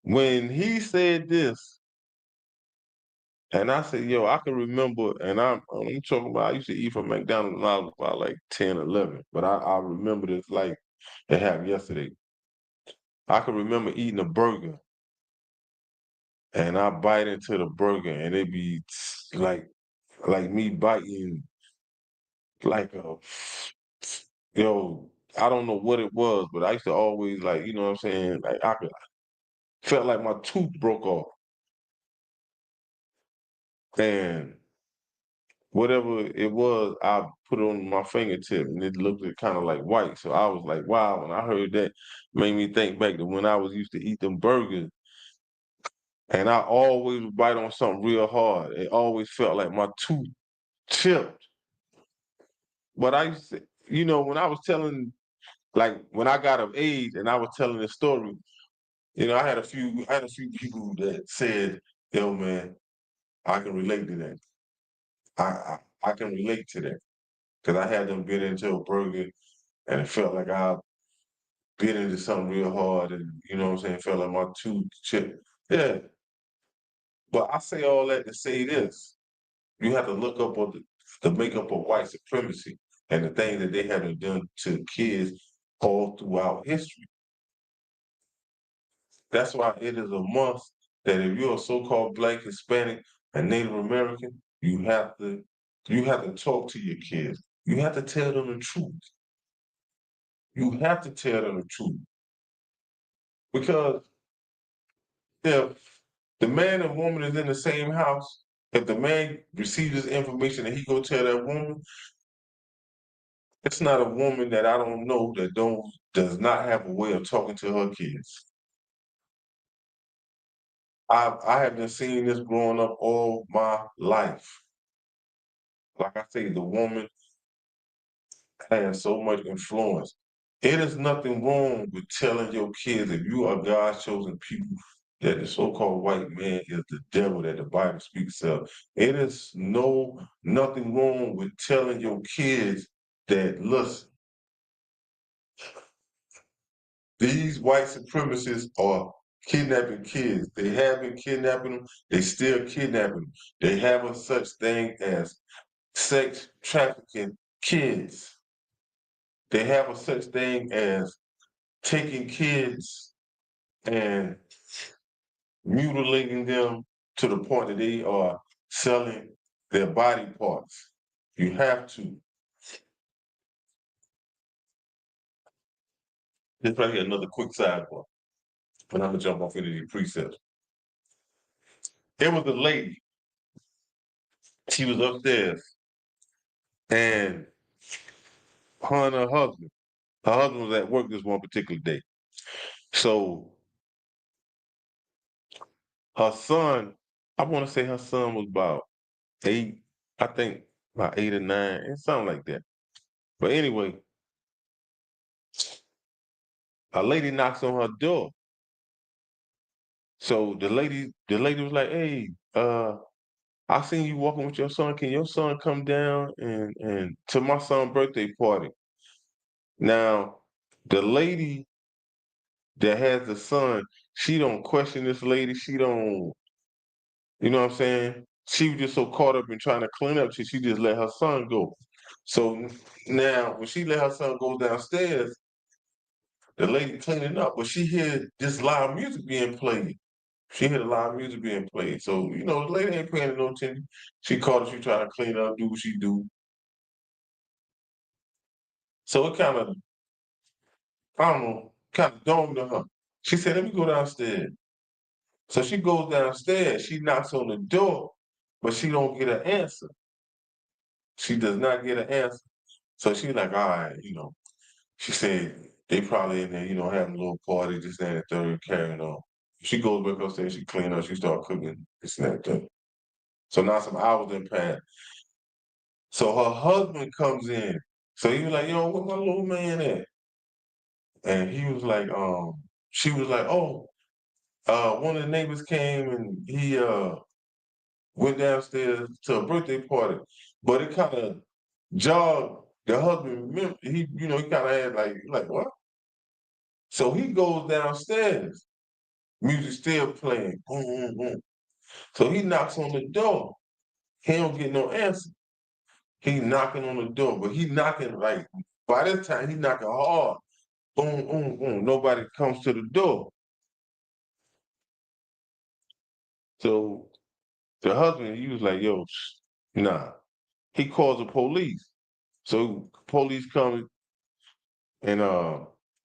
when he said this, and I said, yo, I can remember, and I'm talking about, I used to eat from McDonald's when I was about like 10, 11, but I remember this like it happened yesterday. I can remember eating a burger, and I bite into the burger, and it be like me biting like I don't know what it was, but I used to always like, you know what I'm saying? Like felt like my tooth broke off. And whatever it was, I put it on my fingertip and it looked kind of like white. So I was like, wow, when I heard that, made me think back to when I was used to eat them burgers. And I always would bite on something real hard. It always felt like my tooth chipped. But I used to, when I was telling, like when I got of age and I was telling this story, I had a few people that said, yo man, I can relate to that. I can relate to that. Cause I had them bit into a burger and it felt like I bit into something real hard and you know what I'm saying, felt like my tooth chipped. Yeah. But I say all that to say this. You have to look up on the makeup of white supremacy and the things that they have done to kids all throughout history. That's why it is a must that if you're a so-called Black, Hispanic, and Native American, you have to talk to your kids. You have to tell them the truth. You have to tell them the truth. Because if the man and woman is in the same house, if the man receives this information and he go tell that woman, it's not a woman that I don't know that does not have a way of talking to her kids. I have been seeing this growing up all my life. Like I say, the woman has so much influence. It is nothing wrong with telling your kids if you are God's chosen people that the so-called white man is the devil that the Bible speaks of. It is nothing wrong with telling your kids that, listen, these white supremacists are kidnapping kids. They have been kidnapping them. They still kidnapping them. They have a such thing as sex trafficking kids. They have a such thing as taking kids and mutilating them to the point that they are selling their body parts. You have to. This right here, another quick sidebar. And I'm gonna jump off into the precepts. It was a lady. She was upstairs, and her and her husband. Her husband was at work this one particular day. So her son I want to say her son was about 8, I think about 8 or 9, and something like that. But anyway, a lady knocks on her door. So the lady was like, "Hey, I seen you walking with your son. Can your son come down and to my son's birthday party?" Now, the lady that has the son, she don't question this lady. She don't, you know what I'm saying? She was just so caught up in trying to clean up, she just let her son go. So now, when she let her son go downstairs, the lady cleaning up, but she hear this loud music being played. She hear the loud music being played. So, the lady ain't paying no attention. She called her, she trying to clean up, do what she do. So it kind of, I don't know, kind of dawned on her. She said, "Let me go downstairs." So she goes downstairs, she knocks on the door, but she don't get an answer. She does not get an answer. So she's like, "All right, she said they probably in there, having a little party, this, that, and the third, carrying on. She goes back upstairs, she clean up, she start cooking, this, and that, third. So now some hours done passed. So her husband comes in. So he was like, "Yo, where my little man at?" And he was like, she was like, "Oh, one of the neighbors came and he went downstairs to a birthday party." But it kind of jogged the husband. He kind of had like what? So he goes downstairs. Music still playing. Boom, boom, boom. So he knocks on the door. He don't get no answer. He knocking on the door, but he knocking like by this time he knocking hard. Boom, boom, boom. Nobody comes to the door. So the husband, he was like, "Yo, nah." He calls the police. So police come and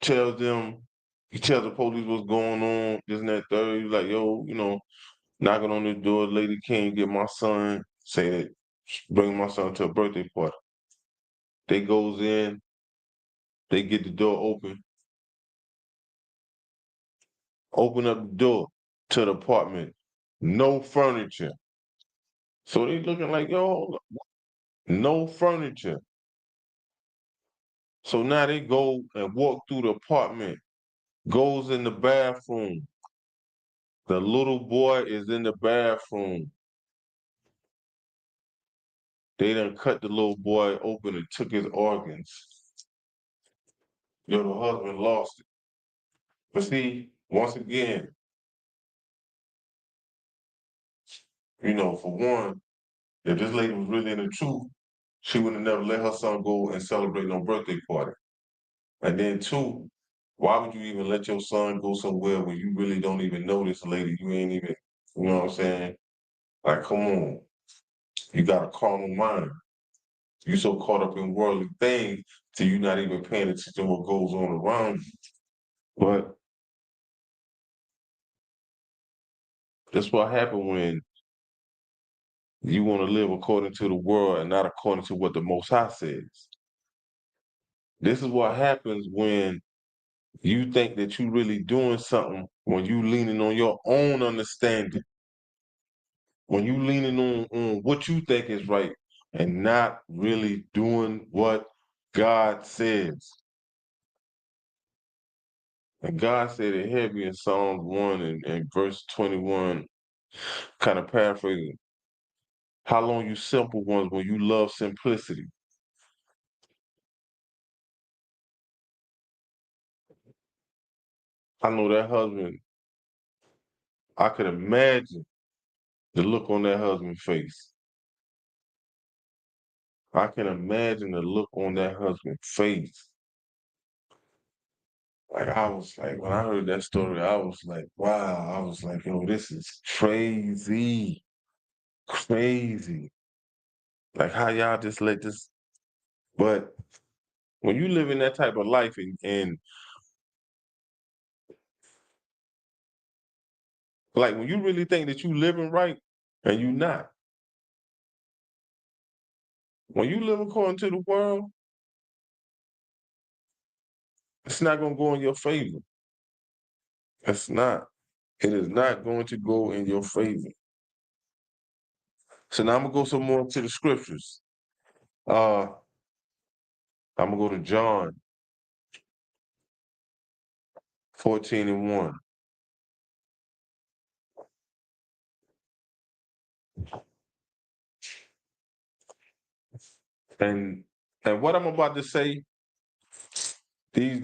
tells them, he tells the police what's going on, this and that third. He's like, "Yo, knocking on the door, lady can't get my son, say that, bring my son to a birthday party." They goes in, they get the door open up the door to the apartment, no furniture. So they looking like, "Yo, no furniture." So now they go and walk through the apartment, goes in the bathroom. The little boy is in the bathroom. They done cut the little boy open and took his organs. The husband lost it. But see, once again, for one, if this lady was really in the truth, she would have never let her son go and celebrate no birthday party. And then two, why would you even let your son go somewhere when you really don't even know this lady? You ain't even, you know what I'm saying? Like, come on. You got a carnal mind. You so caught up in worldly things till you're not even paying attention to what goes on around you. But that's what happened when you want to live according to the world and not according to what the Most High says. This is what happens when you think that you really doing something when you leaning on your own understanding, when you leaning on what you think is right and not really doing what God says. And God said it heavy in Psalms 1 and verse 21, kind of paraphrasing. "How long you simple ones when you love simplicity?" I know that husband, I could imagine the look on that husband's face. I can imagine the look on that husband's face. Like, I was like, when I heard that story, I was like, wow. I was like, yo, this is crazy. Crazy. Like, how y'all just let this. But when you live in that type of life and like when you really think that you living right and you not. When you live according to the world, it's not gonna go in your favor. It's not. It is not going to go in your favor. So now I'm gonna go some more to the scriptures. I'm gonna go to John 14:1. And what I'm about to say, these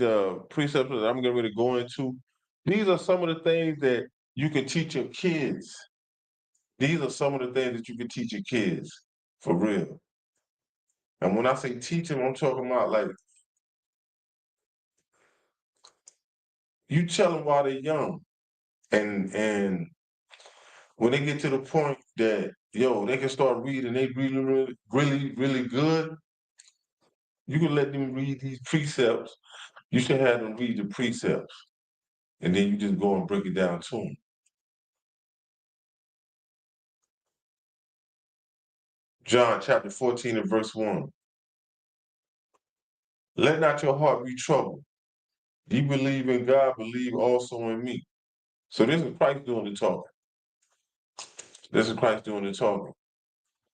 precepts that I'm getting ready to go into, these are some of the things that you can teach your kids. These are some of the things that you can teach your kids for real. And when I say teach them, I'm talking about like you tell them while they're young, and when they get to the point that they can start reading, they really good. You can let them read these precepts. You should have them read the precepts, and then you just go and break it down to them. John chapter 14 and verse 1. Let not your heart be troubled. You believe in God, believe also in me. So this is Christ doing the talking. This is Christ doing the talking.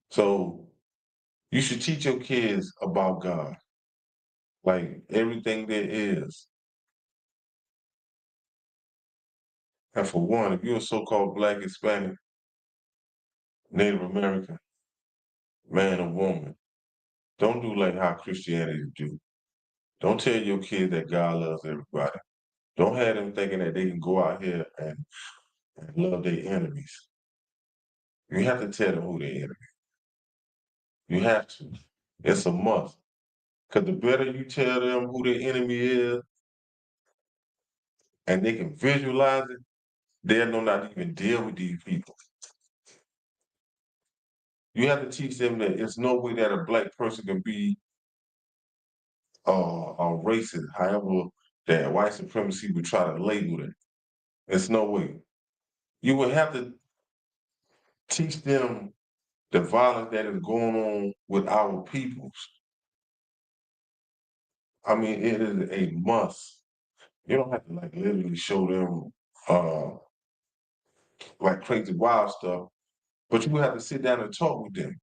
So you should teach your kids about God, like everything there is. And for one, if you're a so-called Black, Hispanic, Native American, man or woman, don't do like how Christianity do. Don't tell your kid that God loves everybody. Don't have them thinking that they can go out here and love their enemies. You have to tell them who their enemy. You have to. It's a must. Because the better you tell them who their enemy is, and they can visualize it, they'll know not to even deal with these people. You have to teach them that it's no way that a Black person can be a racist, however that white supremacy would try to label it. There's no way. You would have to teach them the violence that is going on with our peoples. I mean, it is a must. You don't have to like literally show them like crazy wild stuff, but you have to sit down and talk with them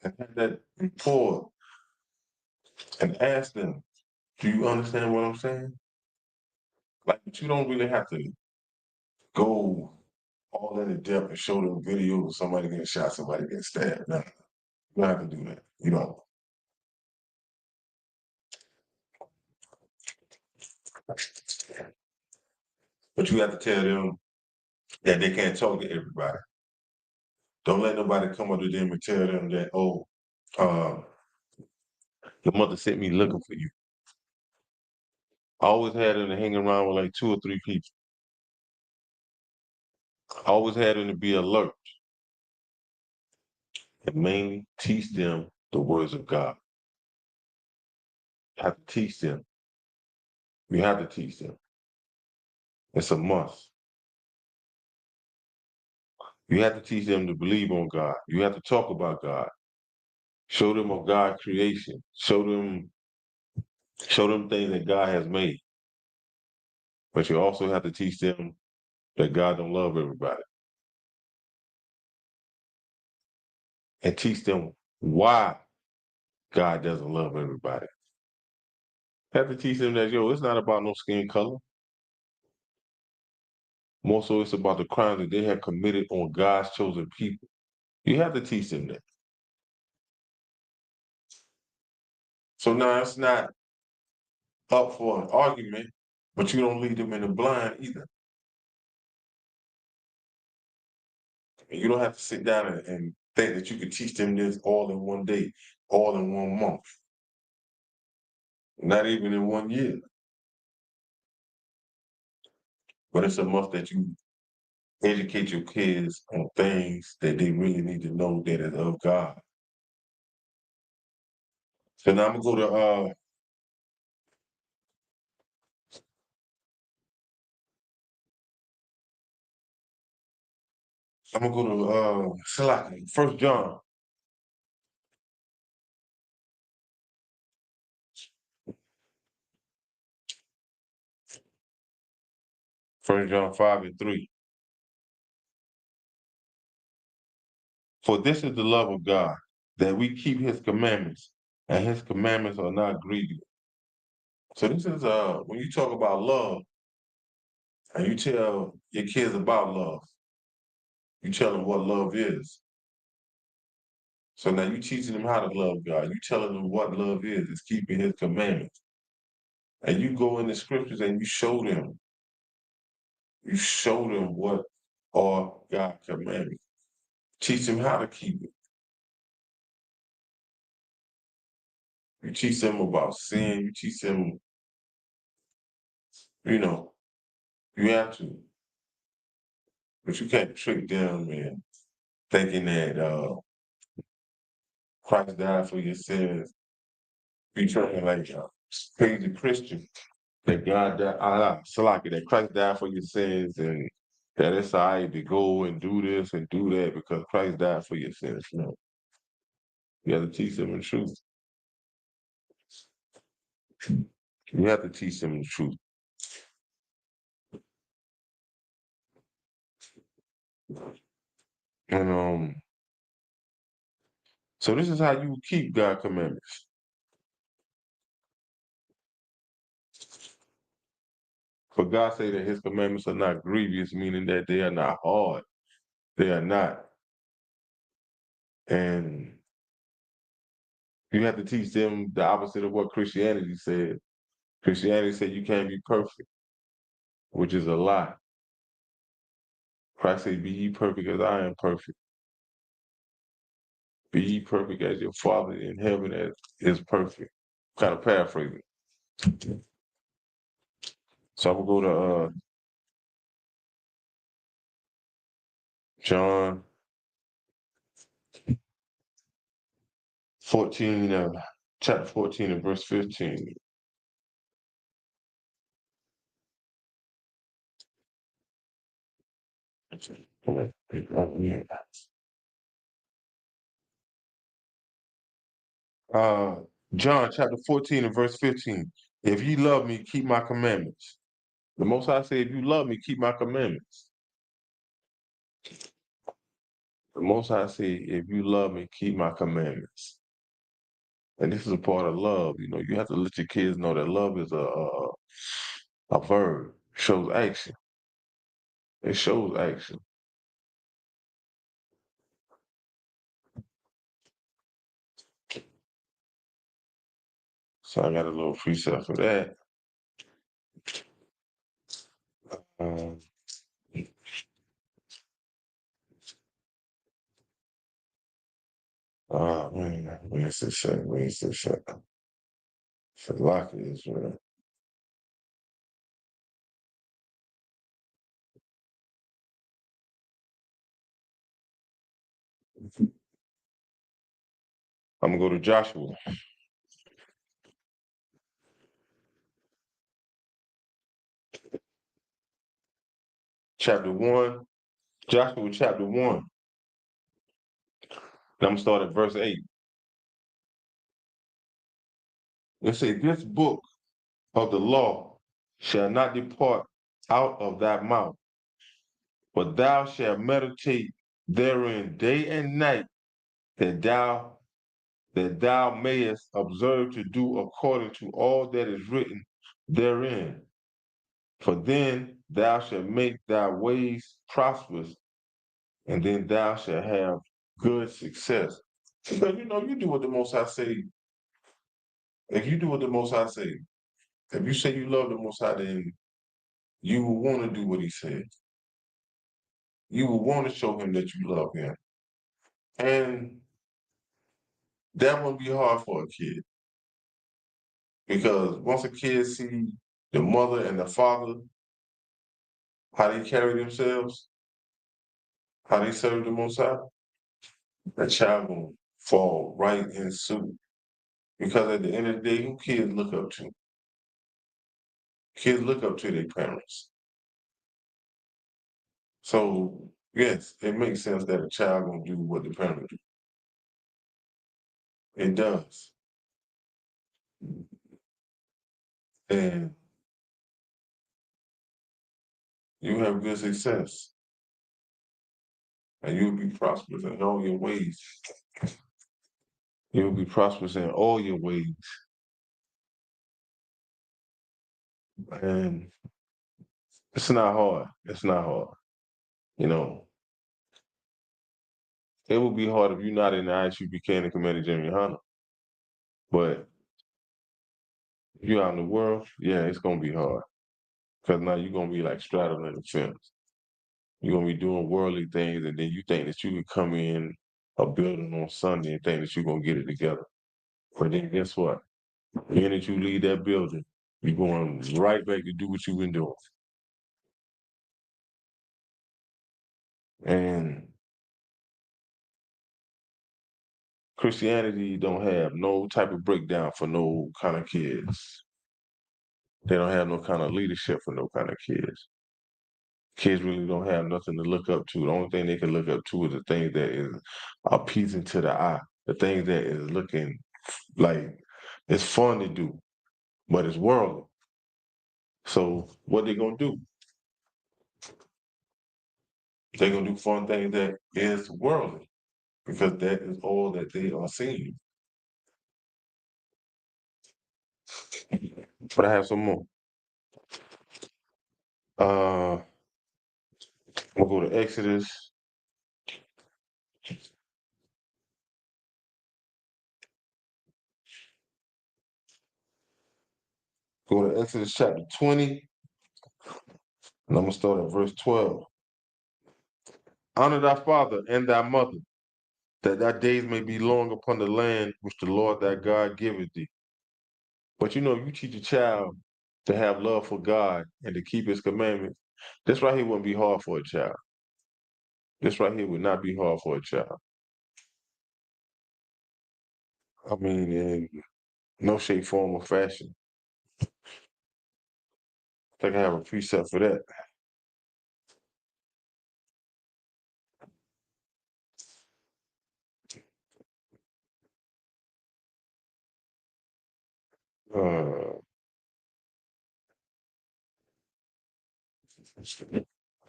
and have that rapport and ask them, do you understand what I'm saying? Like, but you don't really have to go all in the depth and show them videos of somebody getting shot, somebody getting stabbed. No, you don't have to do that. You don't. But you have to tell them that they can't talk to everybody. Don't let nobody come up to them and tell them that, oh, your mother sent me looking for you. I always had them to hang around with like 2 or 3 people. I always had them to be alert and mainly teach them the words of God. You have to teach them. You have to teach them. It's a must. You have to teach them to believe on God. You have to talk about God. Show them of God's creation. Show them things that God has made. But you also have to teach them that God don't love everybody. And teach them why God doesn't love everybody. You have to teach them that, it's not about no skin color. More so it's about the crimes that they have committed on God's chosen people. You have to teach them that. So now it's not up for an argument, but you don't lead them in the blind either. And you don't have to sit down and think that you can teach them this all in one day, all in 1 month, not even in 1 year. But it's a must that you educate your kids on things that they really need to know that is of God. So now I'm gonna go to Salaki, 1 John. 1 John 5 and 3. For this is the love of God, that we keep his commandments, and his commandments are not grievous. So this is when you talk about love and you tell your kids about love, you tell them what love is. So now you teaching them how to love God. You telling them what love is keeping his commandments. And you go in the scriptures and you show them what are God's commandments. Teach them how to keep it. You teach them about sin. You teach them, you have to. But you can't trick them in thinking that Christ died for your sins. Be trying like a crazy Christian. That God died, Salaki, that Christ died for your sins and that it's all right to go and do this and do that because Christ died for your sins. No. You have to teach them the truth. You have to teach them the truth. And so this is how you keep God's commandments. For God say that his commandments are not grievous, meaning that they are not hard. They are not. And you have to teach them the opposite of what Christianity said. Christianity said you can't be perfect, which is a lie. Christ said, be ye perfect as I am perfect. Be ye perfect as your Father in heaven is perfect. Kind of paraphrasing. So I'm going to go to John 14, chapter 14 and verse 15. John chapter 14 and verse 15. If ye love me, keep my commandments. The Most High say, if you love me, keep my commandments. The Most High say, if you love me, keep my commandments. And this is a part of love. You have to let your kids know that love is a verb. It shows action. It shows action. So I got a little precept for that. Man, where's this shit? Where's this shit? Should lock this, man. I'm gonna go to Joshua. Chapter 1. Joshua chapter 1. And I'm gonna start at verse 8. It says, this book of the law shall not depart out of thy mouth, but thou shalt meditate therein day and night, that thou mayest observe to do according to all that is written therein. For then thou shalt make thy ways prosperous, and then thou shalt have good success. Because you do what the Most High say. If you do what the Most High say, if you say you love the Most High, then you will want to do what he said. You will want to show him that you love him. And that won't be hard for a kid. Because once a kid see the mother and the father, how they carry themselves, how they serve the Most High, that child will fall right in suit. Because at the end of the day, who kids look up to? Kids look up to their parents. So, yes, it makes sense that a child gonna do what the parent do. It does. And you have good success. and you'll be prosperous in all your ways. You'll be prosperous in all your ways. And it's not hard. It's not hard. You know, it would be hard if you're not in the ISUP Cannon Commander Junior Hunter. But if you're out in the world, yeah, it's gonna be hard. Because now you're gonna be like straddling the fence. You're gonna be doing worldly things, and then you think that you can come in a building on Sunday and think that you're gonna get it together. But then guess what? The minute you leave that building, you're going right back to do what you've been doing. And Christianity don't have no type of breakdown for no kind of kids. They don't have no kind of leadership for no kind of kids. Kids really don't have nothing to look up to. The only thing they can look up to is the things that is appeasing to the eye, the things that is looking like it's fun to do, but it's worldly. So what they gonna do? They're gonna do fun things that is worldly, because that is all that they are seeing. But I have some more. We'll go to Exodus. Go to Exodus chapter 20, and I'm gonna start at verse 12. Honor thy father and thy mother, that thy days may be long upon the land which the Lord thy God giveth thee. But you know, if you teach a child to have love for God and to keep his commandments, this right here wouldn't be hard for a child. This right here would not be hard for a child. I mean, in no shape, form, or fashion. I think I have a precept for that.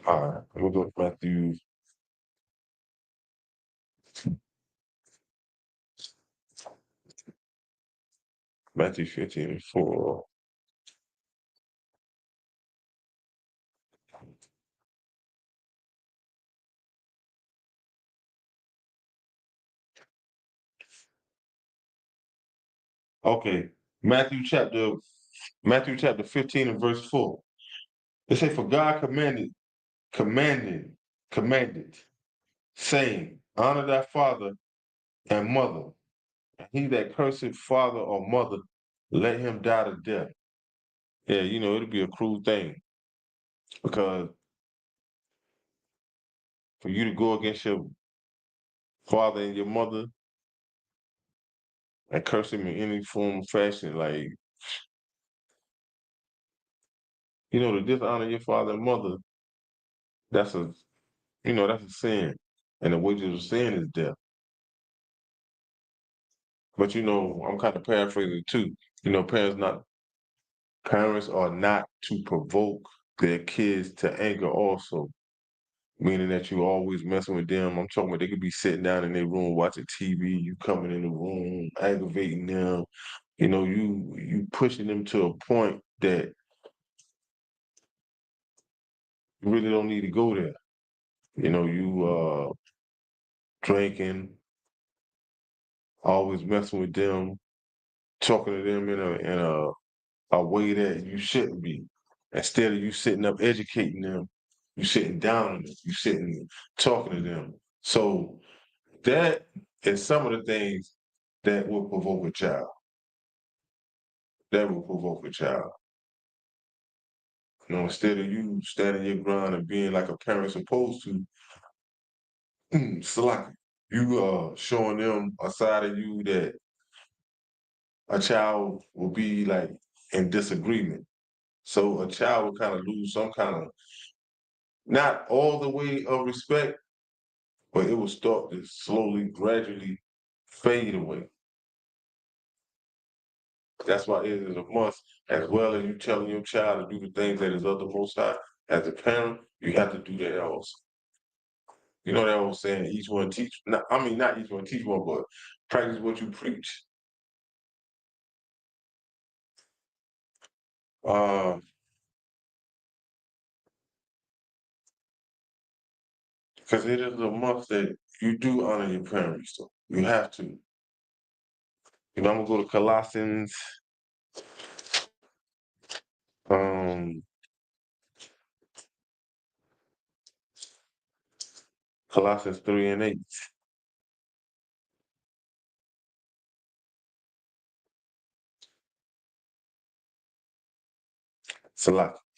All right, we'll go to Matthew 15:4. Okay, Matthew chapter 15 and verse 4. It says, for God commanded, saying, honor thy father and mother, and he that curseth father or mother, let him die to death. Yeah, you know, it'll be a cruel thing, because for you to go against your father and your mother and curse him in any form of fashion, like, you know, to dishonor your father and mother, that's a sin. And the wages of sin is death. But you know, I'm kind of paraphrasing too. You know, parents are not to provoke their kids to anger also. Meaning that you always messing with them. I'm talking about they could be sitting down in their room watching TV, you coming in the room, aggravating them. You know, you pushing them to a point that you really don't need to go there. You know, you drinking, always messing with them, talking to them in a way that you shouldn't be. Instead of you sitting up educating them, you sitting down on them, you sitting talking to them. So that is some of the things that will provoke a child. That will provoke a child. You know, instead of you standing your ground and being like a parent supposed to, select you showing them a side of you that a child will be like in disagreement. So a child will kind of lose some kind of, not all the way of respect, but it will start to slowly, gradually fade away. That's why it is a must, as well as you telling your child to do the things that is of the Most High. As a parent, you have to do that also. You know that old saying, each one teach. Not each one teach one, but practice what you preach. Because it is a must that you do honor your parents. Though. You have to. I'm gonna go to Colossians, um, Colossians 3:8.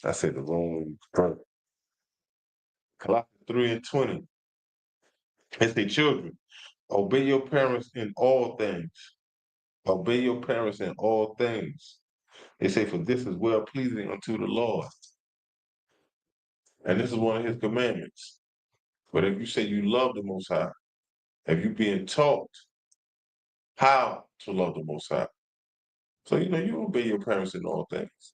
I said the wrong part. Colossians 3:20. It say, children, obey your parents in all things. Obey your parents in all things. They say, for this is well pleasing unto the Lord. And this is one of his commandments. But if you say you love the Most High, if you're being taught how to love the Most High, so you obey your parents in all things.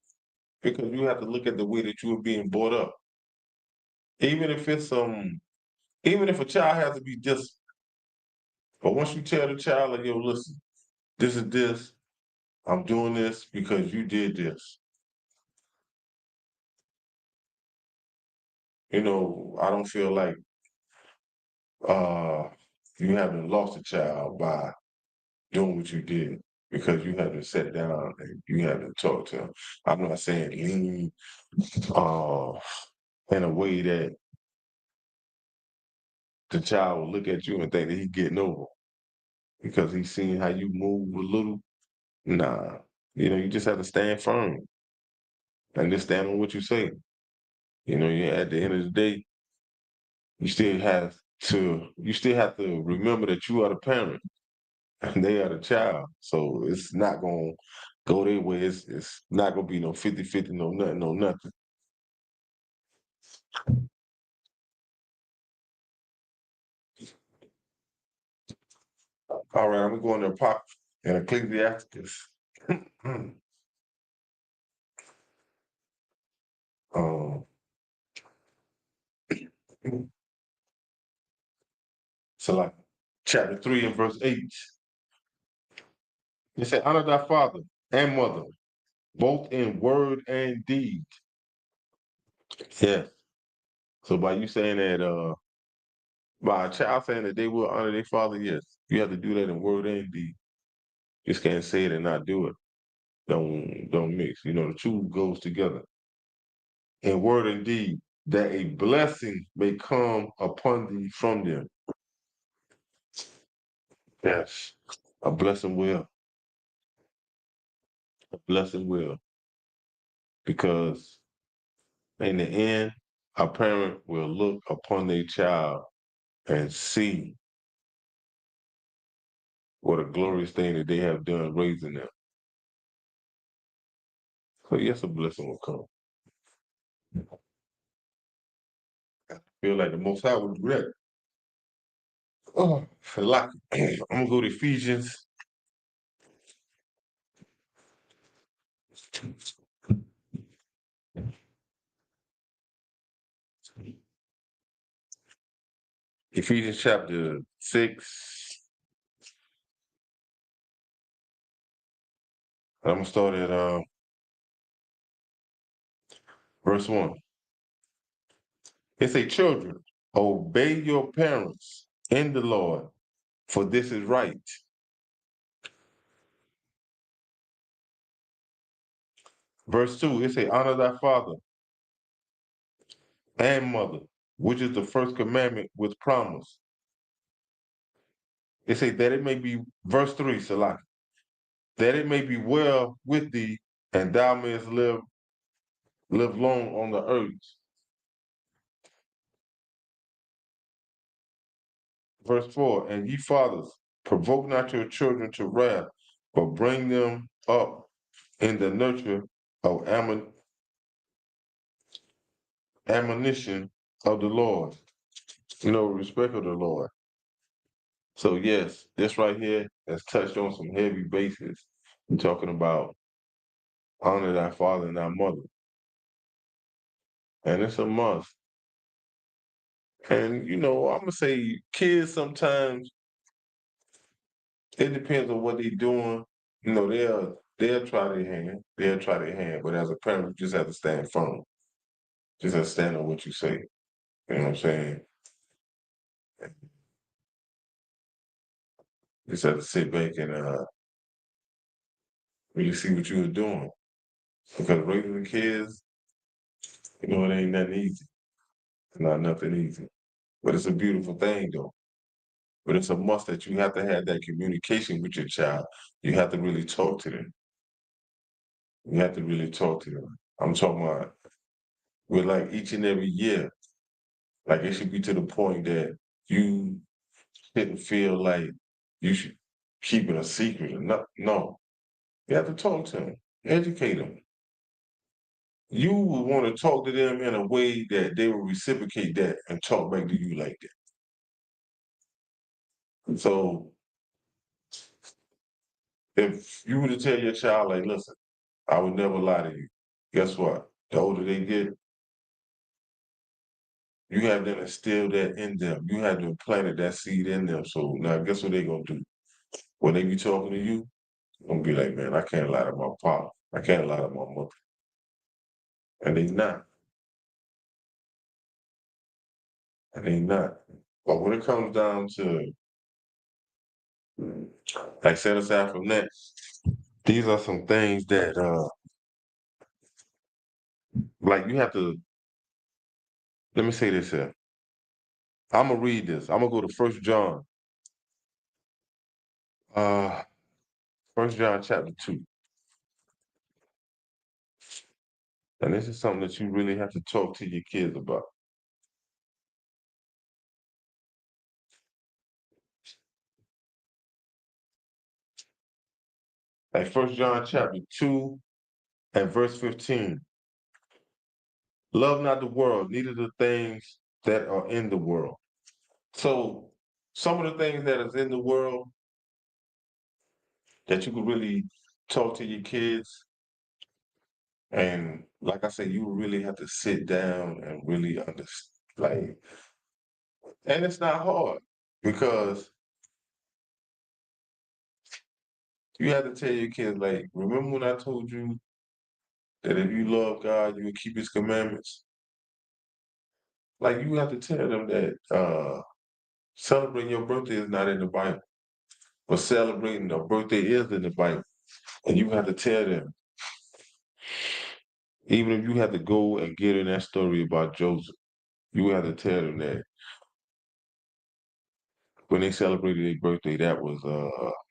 Because you have to look at the way that you are being brought up. Even if a child has to be disciplined. But once you tell the child, like, yo, listen, this is this, I'm doing this because you did this. I don't feel like you haven't lost a child by doing what you did because you haven't sat down and you haven't talked to them. I'm not saying lean in a way that the child will look at you and think that he's getting over because he's seen how you move a little. Nah, you just have to stand firm and just stand on what you say. At the end of the day, you still have to remember that you are the parent and they are the child. So it's not gonna go their way. It's not gonna be no 50-50, no nothing, no nothing. All right, I'm going to pop in Ecclesiasticus. um, so like chapter 3 and verse 8. It said, honor thy father and mother, both in word and deed. Yes. So by you saying that, by a child saying that they will honor their father, yes, you have to do that in word and deed. Just can't say it and not do it. Don't mix. The two goes together. In word and deed, that a blessing may come upon thee from them. Yes, a blessing will. A blessing will. Because in the end, a parent will look upon their child and see what a glorious thing that they have done raising them. So yes, a blessing will come. I feel like the Most High would do that. Oh, I'm gonna go to Ephesians. Ephesians chapter 6. I'm gonna start at verse 1. It say, children, obey your parents in the Lord, for this is right. Verse 2, it say, honor thy father and mother, which is the first commandment with promise. It say that it may be, verse 3, Salaki, that it may be well with thee, and thou mayest live long on the earth. Verse 4, and ye fathers, provoke not your children to wrath, but bring them up in the nurture of admonition of the Lord. Respect of the Lord. So yes, this right here has touched on some heavy bases. We're talking about honor thy father and thy mother. And it's a must. And I'm gonna say kids sometimes it depends on what they're doing. They'll try their hand. They'll try their hand. But as a parent, you just have to stand firm. Just have to stand on what you say. You know what I'm saying? Just have to sit back and really see what you were doing. Because raising the kids, it ain't nothing easy. It's not nothing easy. But it's a beautiful thing though. But it's a must that you have to have that communication with your child. You have to really talk to them. You have to really talk to them. I'm talking about with like each and every year. Like it should be to the point that you shouldn't feel like you should keep it a secret or not. No. You have to talk to them, educate them. You would want to talk to them in a way that they will reciprocate that and talk back to you like that. So if you were to tell your child, like, listen, I would never lie to you. Guess what? The older they get, you have to instill that in them. You have to plant that seed in them. So now guess what they're gonna do? When they be talking to you, they're gonna be like, man, I can't lie to my pop. I can't lie to my mother. And they not. And they not. But when it comes down to like set aside from that, these are some things that like you have to let me say this here. I'm gonna read this. I'm gonna go to uh First John chapter 2. And this is something that you really have to talk to your kids about. Like First John chapter 2 and verse 15. Love not the world, neither the things that are in the world. So some of the things that is in the world that you could really talk to your kids, and like I said, you really have to sit down and really understand, like, and it's not hard because you have to tell your kids, like, remember when I told you that if you love God, you will keep His commandments. Like you have to tell them that celebrating your birthday is not in the Bible, but celebrating a birthday is in the Bible. And you have to tell them, even if you have to go and get in that story about Joseph, you have to tell them that when they celebrated their birthday, that was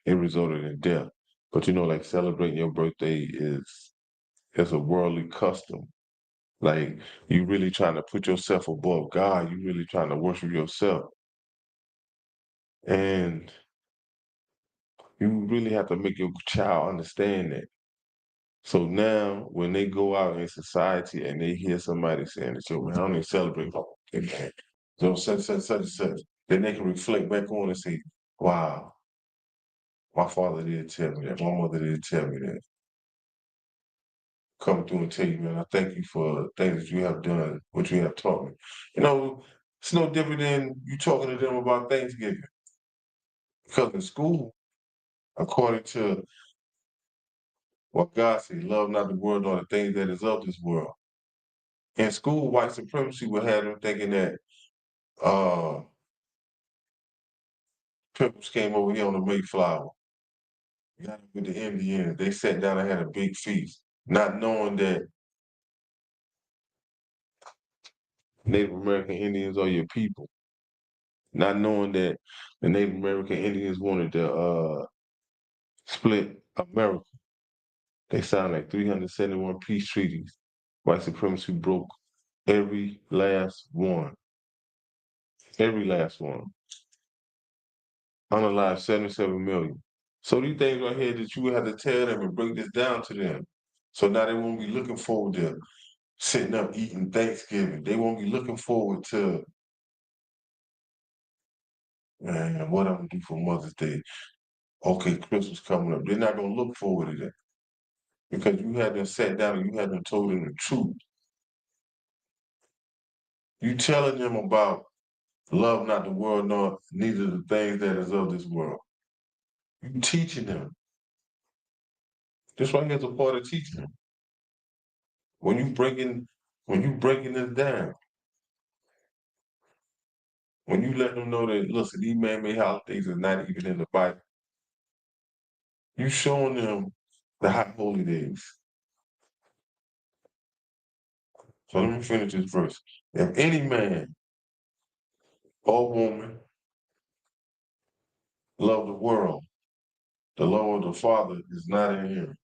it resulted in death. But like celebrating your birthday is a worldly custom. Like you really trying to put yourself above God. You really trying to worship yourself. And you really have to make your child understand that. So now, when they go out in society and they hear somebody saying, "So man, I don't even celebrate my birthday, man." So such and such, then they can reflect back on and say, "Wow, my father did tell me that. My mother did tell me that." Come through and tell you, man, I thank you for things that you have done, what you have taught me. It's no different than you talking to them about Thanksgiving. Because in school, according to what God said, love not the world nor the things that is of this world. In school, white supremacy would have them thinking that uh Pimples came over here on the Mayflower. Got it with the Indians. They sat down and had a big feast, not knowing that Native American Indians are your people, not knowing that the Native American Indians wanted to split America. They signed like 371 peace treaties. White supremacy broke every last one. Every last one. Unalive 77 million. So these things right here that you have to tell them and break this down to them. So now they won't be looking forward to sitting up eating Thanksgiving. They won't be looking forward to, man, what I'm gonna do for Mother's Day. Okay, Christmas coming up. They're not gonna look forward to that because you had them sat down and you had them told them the truth. You telling them about Love not the world, nor neither the things that is of this world. You teaching them. This right here is a part of teaching them. When you breaking this down, when you let them know that, listen, these man-made holidays are not even in the Bible, you showing them the high holy days. So let me finish this verse. If any man or woman love the world, the love of the Father is not in him.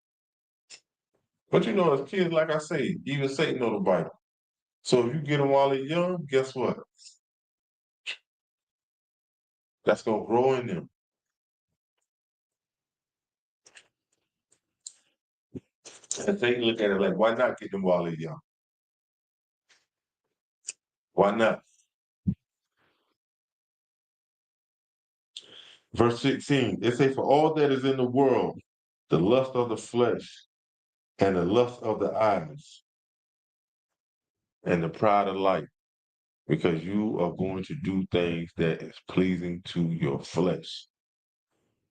But you know, as kids, like I say, even Satan know the Bible. So if you get them while they're young, guess what? That's gonna grow in them. And Satan look at it like, why not get them while they're young? Why not? Verse 16, it says, for all that is in the world, the lust of the flesh, and the lust of the eyes, and the pride of life, because you are going to do things that is pleasing to your flesh.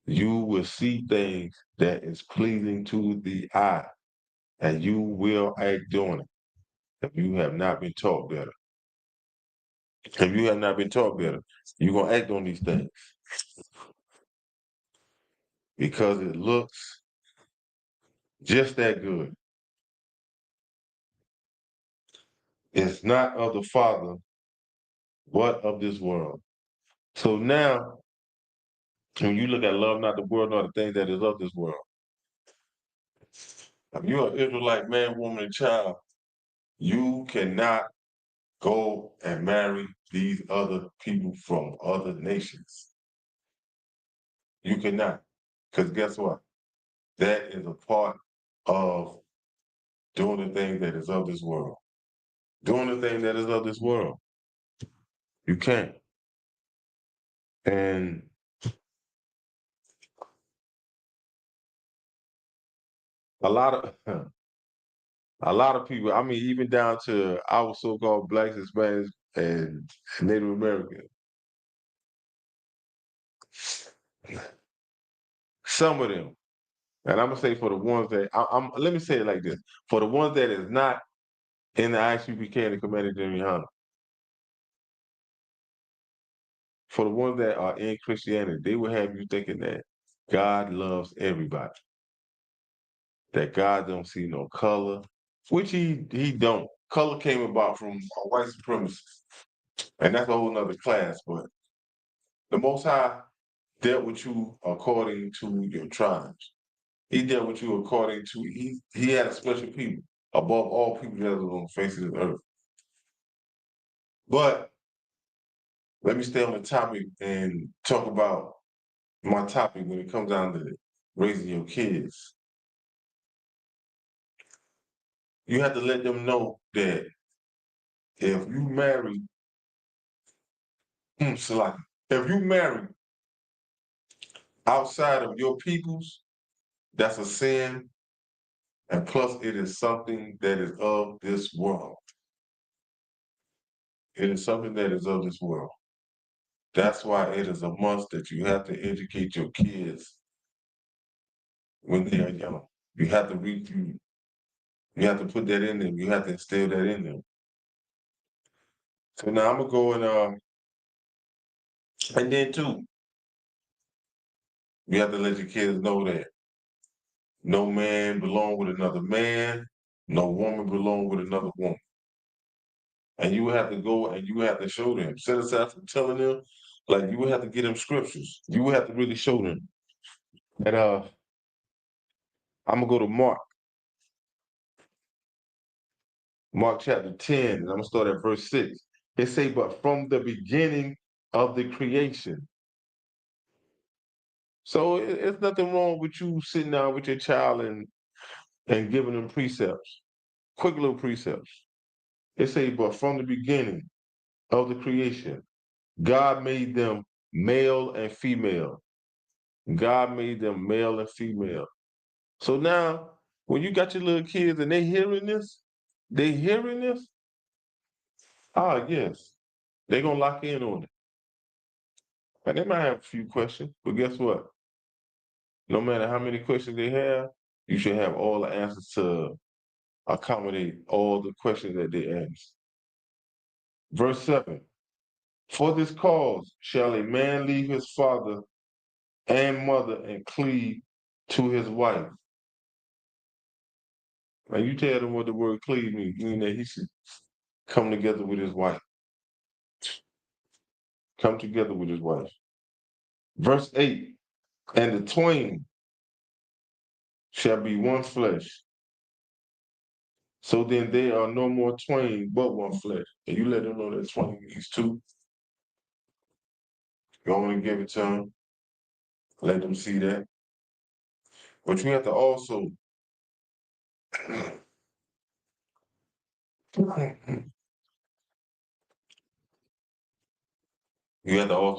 You will see things that is pleasing to the eye, and you will act doing it if you have not been taught better. If you have not been taught better, you're going to act on these things because it looks just that good. It's not of the Father, but of this world. So now, when you look at love not the world, nor the things that is of this world, if you're an Israelite man, woman, and child, you cannot go and marry these other people from other nations. You cannot. Because guess what? That is a part of doing the thing that is of this world. Doing the thing that is of this world. You can't. And a lot of people, I mean, even down to our so-called blacks, Hispanics, and Native Americans, some of them, and I'm gonna say for the ones that let me say it like this: for the ones that is not in the ICPK and the Commanding General, for the ones that are in Christianity, they will have you thinking that God loves everybody, that God don't see no color, which he don't. Color came about from white supremacy, and that's a whole nother class. But the Most High dealt with you according to your tribes. He dealt with you according to he had a special people above all people that was on the face of the earth. But let me stay on the topic and talk about my topic when it comes down to raising your kids. You have to let them know that if you marry, if you marry outside of your peoples, that's a sin, and plus it is something that is of this world. It is something that is of this world. That's why it is a must that you have to educate your kids when they are young. You have to you have to put that in them. You have to instill that in them. So now I'm gonna go and then too, you have to let your kids know that no man belong with another man, no woman belong with another woman. And you have to go and you have to show them. Set aside from telling them, like you would have to get them scriptures. You would have to really show them. And I'm gonna go to Mark chapter 10, and I'm gonna start at verse 6. It say, but from the beginning of the creation. So it's nothing wrong with you sitting down with your child and giving them precepts, quick little precepts. It say, but from the beginning of the creation, God made them male and female. God made them male and female. So now, when you got your little kids and they hearing this, ah, yes, they're gonna lock in on it. And they might have a few questions, but guess what? No matter how many questions they have, you should have all the answers to accommodate all the questions that they ask. Verse 7. For this cause shall a man leave his father and mother and cleave to his wife. Now you tell them what the word cleave means, meaning that he should come together with his wife. Come together with his wife. Verse 8. And the twain shall be one flesh. So then they are no more twain, but one flesh. And you let them know that twain means two. You want to give it to them, let them see that. But you have to also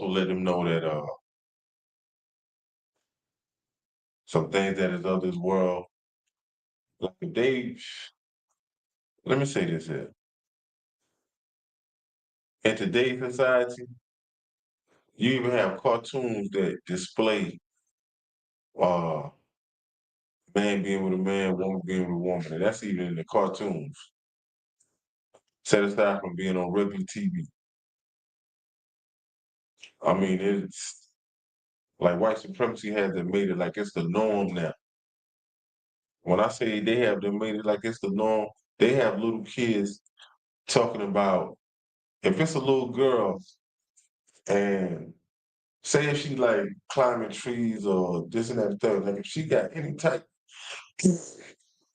let them know that some things that is of this world, like let me say this here. In today's society, you even have cartoons that display uh man being with a man, woman being with a woman, and that's even in the cartoons. Set aside from being on regular TV. I mean, it's like white supremacy has made it like it's the norm now. When I say they have them made it like it's the norm, they have little kids talking about if it's a little girl and say if she like climbing trees or this and that and third, like if she got any type,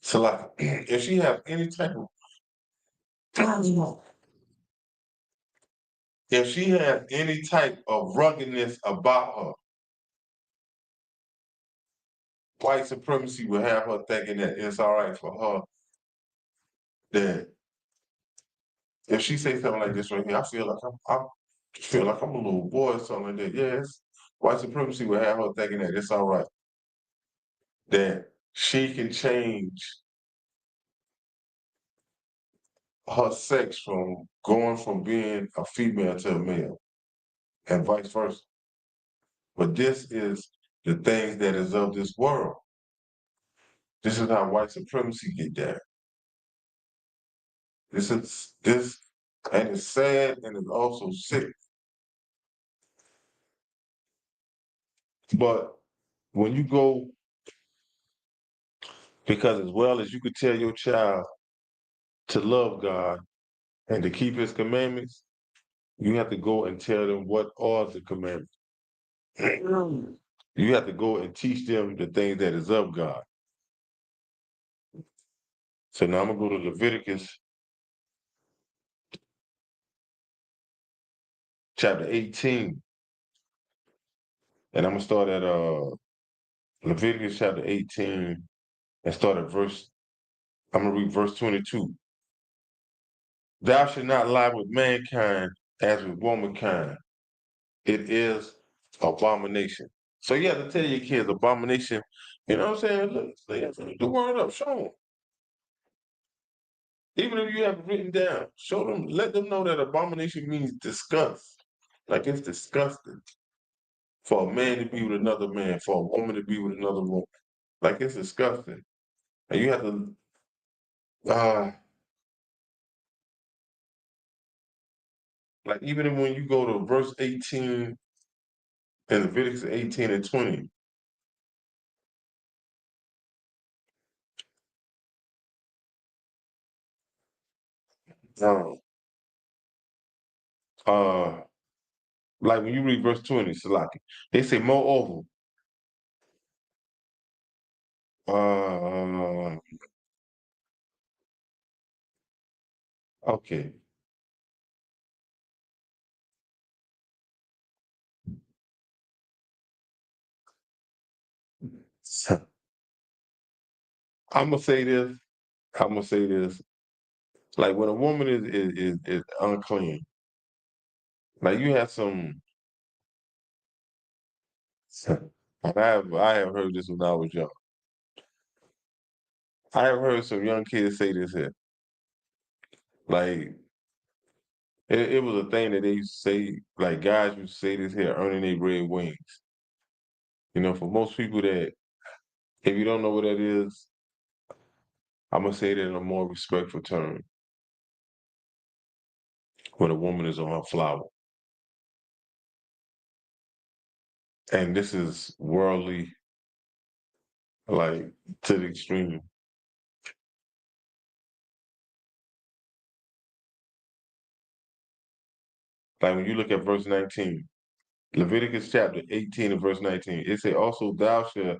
so like if she have any type of, if she has any type of ruggedness about her, white supremacy will have her thinking that it's all right for her that if she say something like this right here, I feel like I'm a little boy or something like that. Yes, white supremacy will have her thinking that it's all right that she can change her sex from going from being a female to a male and vice versa. But this is the things that is of this world. This is how white supremacy get there. This, and it's sad and it's also sick. But when you go, because as well as you could tell your child to love God and to keep his commandments, you have to go and tell them what are the commandments. You have to go and teach them the things that is of God. So now I'm gonna go to Leviticus chapter 18. And I'm gonna start at Leviticus chapter 18 and start at I'm gonna read verse 22. Thou shalt not lie with mankind as with womankind. It is abomination. So you have to tell your kids abomination. You know what I'm saying? Look, they have to look the word up, show them. Even if you have it written down, show them, let them know that abomination means disgust. Like it's disgusting for a man to be with another man, for a woman to be with another woman. Like it's disgusting. And you have to like even when you go to verse 18 in Leviticus 18 and 20. Um, uh like when you read verse 20, Salaki, they say moreover. Uh okay. I'm gonna say this. I'm gonna say this. Like when a woman is unclean, like you have some. I have heard this when I was young. I have heard some young kids say this here. Like It was a thing that they used to say, like guys used to say this here, earning their red wings. You know, for most people that, if you don't know what that is, I'm gonna say that in a more respectful term. When a woman is on her flower. And this is worldly, like to the extreme. Like when you look at verse 19, Leviticus chapter 18 and verse 19, it say, also thou shalt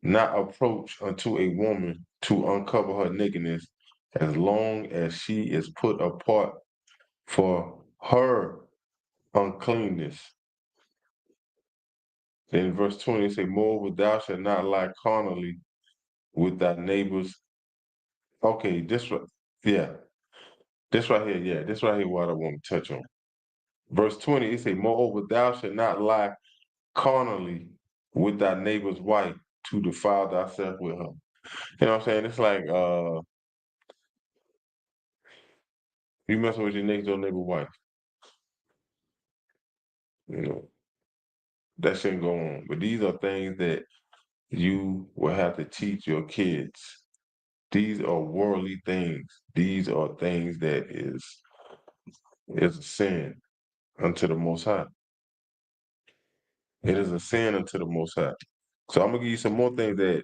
not approach unto a woman to uncover her nakedness as long as she is put apart for her uncleanness. Then in verse 20, it say, moreover, thou shalt not lie carnally with thy neighbors. Okay, yeah, this right here, yeah, this right here what I want to touch on. Verse 20, it say, moreover, thou shalt not lie carnally with thy neighbor's wife to defile thyself with her. You know what I'm saying? It's like you messing with your next door neighbor's wife. You know, that shouldn't go on. But these are things that you will have to teach your kids. These are worldly things. These are things that is a sin unto the Most High. It is a sin unto the Most High. So I'm gonna give you some more things that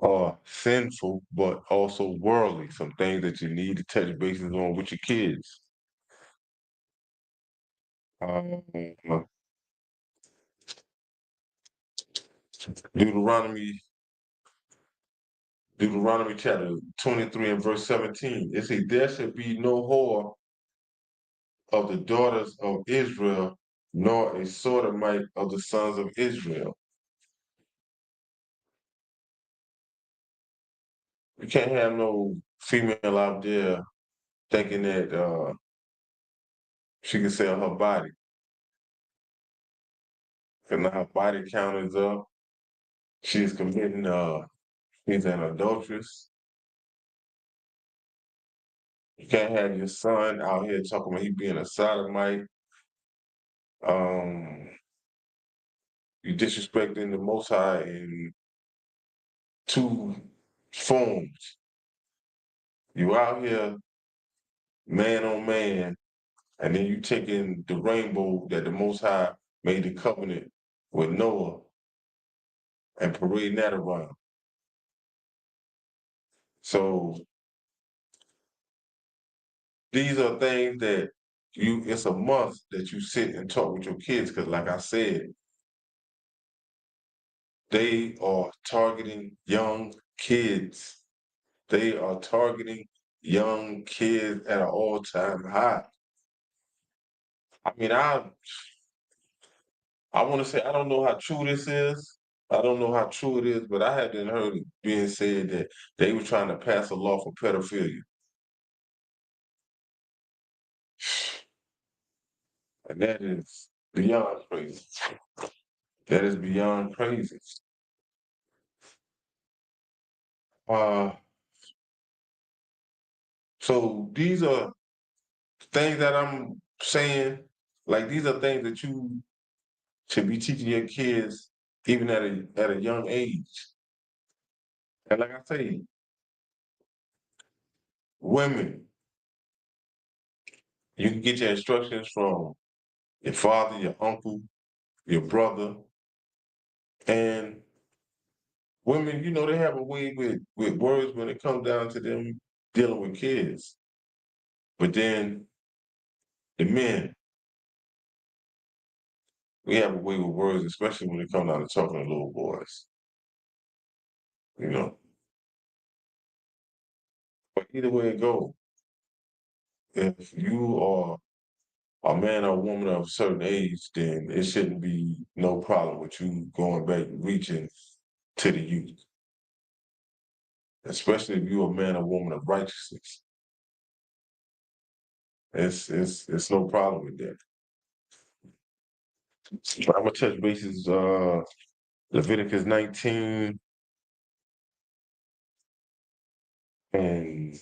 are sinful, but also worldly. Some things that you need to touch bases on with your kids. Um, Deuteronomy, Deuteronomy chapter 23 and verse 17. It says, there shall be no whore of the daughters of Israel, nor a sodomite of the sons of Israel. You can't have no female out there thinking that she can sell her body. And now her body count is up. She's committing she's an adulteress. You can't have your son out here talking about he being a sodomite. Um, you disrespecting the Most High in two forms. You out here man on man, and then you taking the rainbow that the Most High made the covenant with Noah and parading that around. So these are things that it's a must that you sit and talk with your kids, because like I said, they are targeting young kids. They are targeting young kids at an all-time high. I mean, I want to say I don't know how true this is. I don't know how true it is, but I hadn't heard it being said that they were trying to pass a law for pedophilia. And that is beyond crazy. That is beyond crazy. Uh, so these are things that I'm saying, like these are things that you should be teaching your kids even at a young age. And like I say, women, you can get your instructions from your father, your uncle, your brother, and women, they have a way with words when it comes down to them dealing with kids. But then the men, we have a way with words, especially when it comes down to talking to little boys. You know. But either way it goes, if you are a man or a woman of a certain age, then it shouldn't be no problem with you going back and reaching to the youth. Especially if you're a man or woman of righteousness. It's no problem with that. I'm gonna touch bases Leviticus 19 and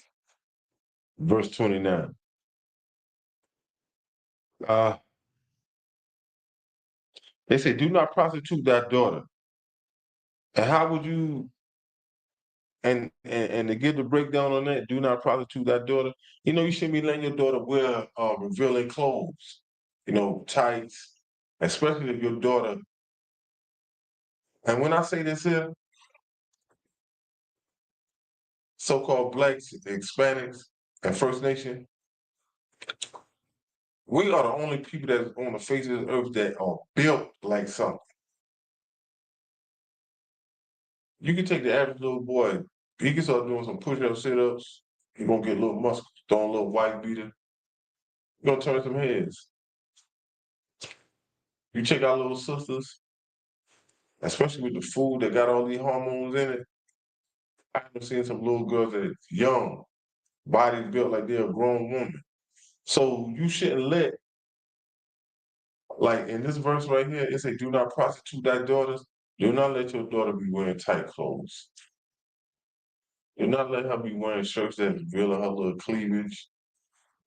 verse 29. Uh, they say, do not prostitute thy daughter. And how would you, and to give the breakdown on that, do not prostitute thy daughter. You know, you shouldn't be letting your daughter wear revealing clothes, you know, tights, especially if your daughter, and when I say this here, so-called blacks, Hispanics, and First Nation, we are the only people that's on the face of the earth that are built like something. You can take the average little boy, he can start doing some push-ups, sit-ups, he gonna get a little muscle, throwing a little white beater, he gonna turn some heads. You check our little sisters, especially with the food that got all these hormones in it. I've seen some little girls that are young, bodies built like they're a grown woman. So you shouldn't let, like in this verse right here, it say, do not prostitute thy daughters. Do not let your daughter be wearing tight clothes. Do not let her be wearing shirts that reveal her little cleavage.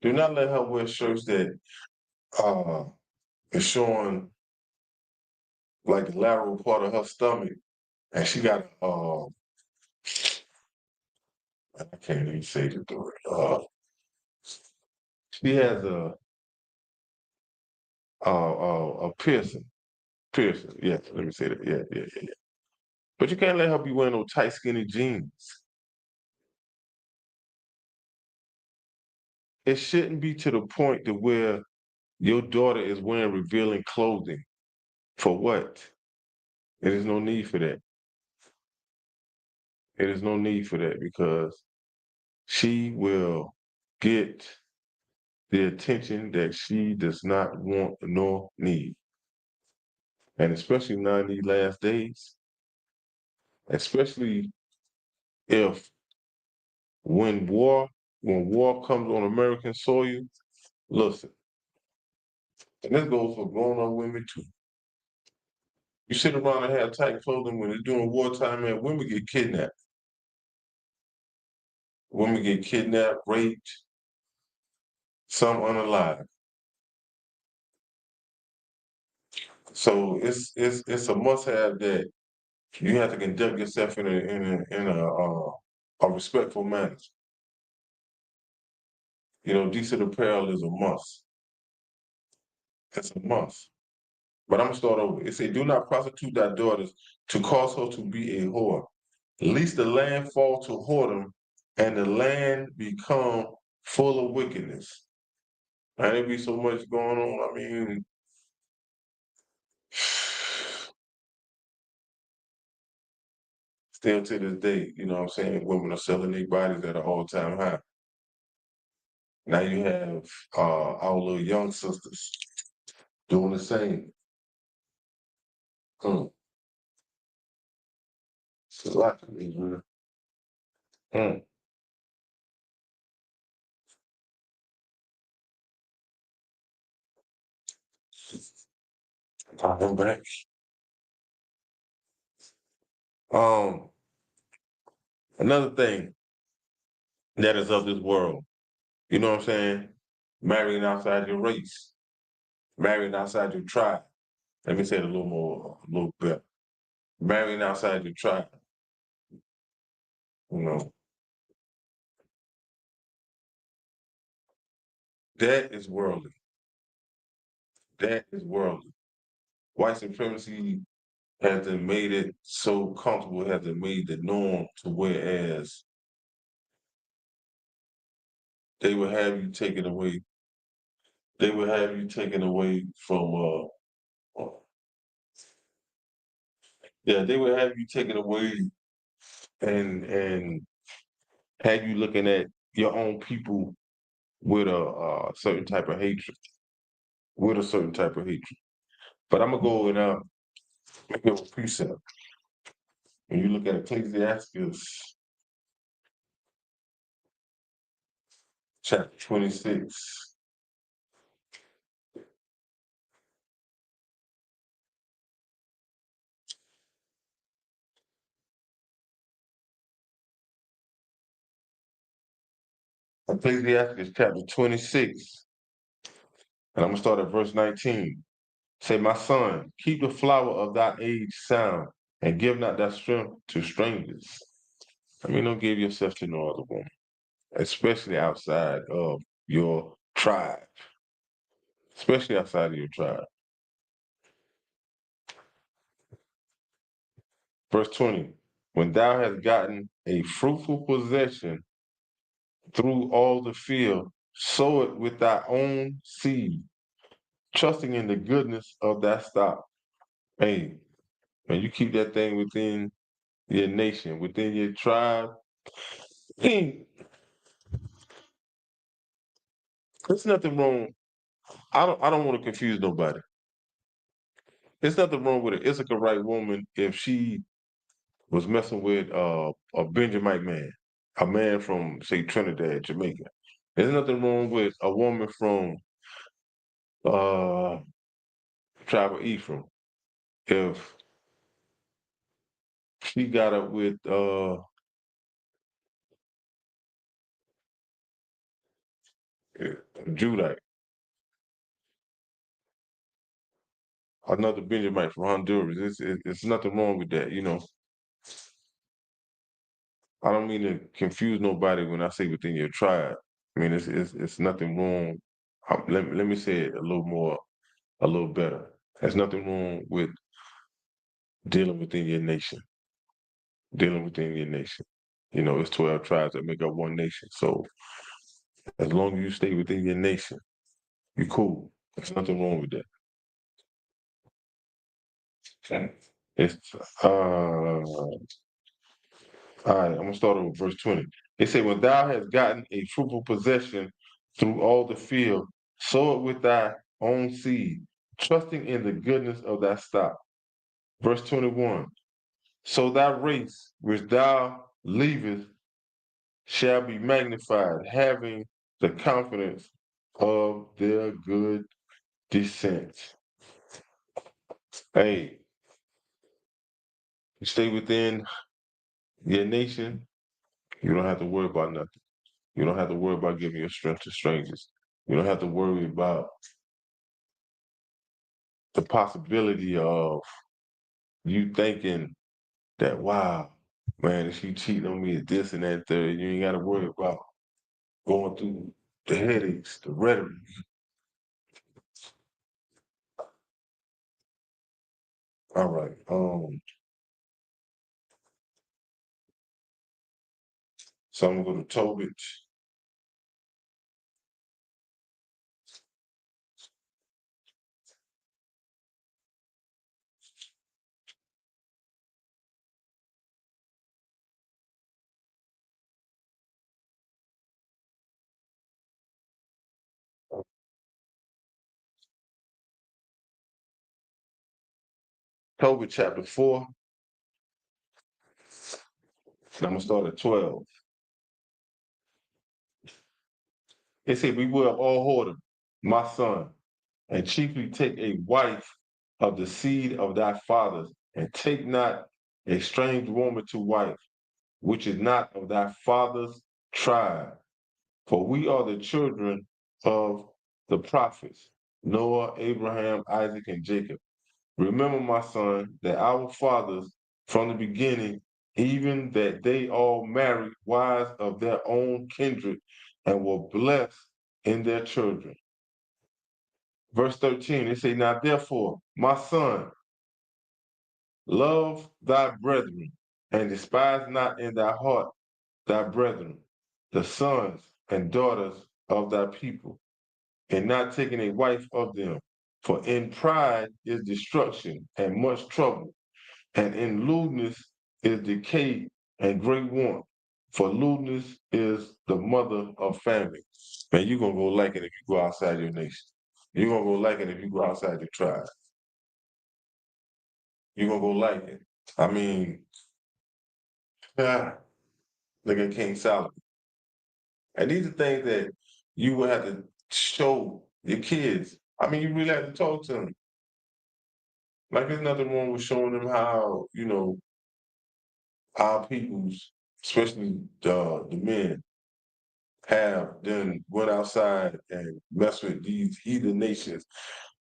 Do not let her wear shirts that is showing like the lateral part of her stomach. And she got I can't even say the word. She has a piercing. Piercing, yes, let me say that. Yeah. But you can't let her be wearing no tight, skinny jeans. It shouldn't be to the point to where your daughter is wearing revealing clothing. For what? There is no need for that. There is no need for that because she will get the attention that she does not want nor need. And especially now in these last days, especially if when war comes on American soil, listen, and this goes for grown-up women too. You sit around and have tight clothing when it's during wartime, and women get kidnapped. Women get kidnapped, raped, some unalive. So it's a must-have that you have to conduct yourself in a respectful manner. You know, decent apparel is a must. It's a must. But I'm gonna start over. It say, do not prostitute thy daughters to cause her to be a whore. Lest the land fall to whoredom and the land become full of wickedness. And there be so much going on. I mean, still to this day, you know what I'm saying? Women are selling their bodies at an all-time high. Now you have our little young sisters doing the same. Mm. It's a lot to me, man. Mm. I'm back. Um, Another thing that is of this world, you know what I'm saying? Marrying outside your race, marrying outside your tribe. Let me say it a little bit. Marrying outside your tribe, you know, that is worldly. That is worldly. White supremacy has been made it so comfortable, has been made the norm to whereas they will have you taken away. They will have you taken away from yeah, they will have you taken away and have you looking at your own people with a certain type of hatred. With a certain type of hatred. But I'm gonna go and give a precept. When you look at Ecclesiastes chapter 26, Ecclesiastes chapter 26, And I'm gonna start at verse 19. Say, my son, keep the flower of thy age sound, and give not thy strength to strangers. I mean, don't give yourself to no other woman, especially outside of your tribe. Especially outside of your tribe. Verse 20. When thou hast gotten a fruitful possession through all the field, sow it with thy own seed, trusting in the goodness of thy stock. Hey, man, you keep that thing within your nation, within your tribe. Hey, there's nothing wrong. I don't want to confuse nobody. There's nothing wrong with an Issacharite woman if she was messing with a Benjamite man, a man from, say, Trinidad, Jamaica. There's nothing wrong with a woman from uh tribe of Ephraim if she got up with Judite, another Benjamite from Honduras. It's nothing wrong with that, you know. I don't mean to confuse nobody when I say within your tribe. I mean it's nothing wrong. Let me say it a little better. There's nothing wrong with dealing within your nation. Dealing within your nation. You know, it's 12 tribes that make up one nation. So as long as you stay within your nation, you cool. There's nothing wrong with that. Okay. It's all right, I'm gonna start with verse 20. It said, when thou hast gotten a fruitful possession through all the field, sow it with thy own seed, trusting in the goodness of thy stock. Verse 21. So thy race which thou leavest shall be magnified, having the confidence of their good descent. Hey, you stay within your nation, you don't have to worry about nothing. You don't have to worry about giving your strength to strangers. You don't have to worry about the possibility of you thinking that, wow, man, if she cheating on me at this and that, third, you ain't got to worry about going through the headaches, the rhetoric. All right. So I'm gonna go to Tobit. Tobit chapter 4. And I'm gonna start at 12. It said, we will all hold my son, and chiefly take a wife of the seed of thy fathers, and take not a strange woman to wife, which is not of thy father's tribe. For we are the children of the prophets, Noah, Abraham, Isaac, and Jacob. Remember, my son, that our fathers from the beginning, even that they all married wives of their own kindred and were blessed in their children. Verse 13, it say, now therefore, my son, love thy brethren, and despise not in thy heart thy brethren, the sons and daughters of thy people, and not taking a wife of them. For in pride is destruction and much trouble, and in lewdness is decay and great want. For lewdness is the mother of famine. Man, you're gonna go like it if you go outside your nation. You're gonna go like it if you go outside your tribe. You're gonna go like it. I mean, look at King Solomon. And these are things that you will have to show your kids. I mean, you really have to talk to them. Like, there's nothing wrong with showing them how, you know, our peoples, especially the men, have then went outside and messed with these heathen nations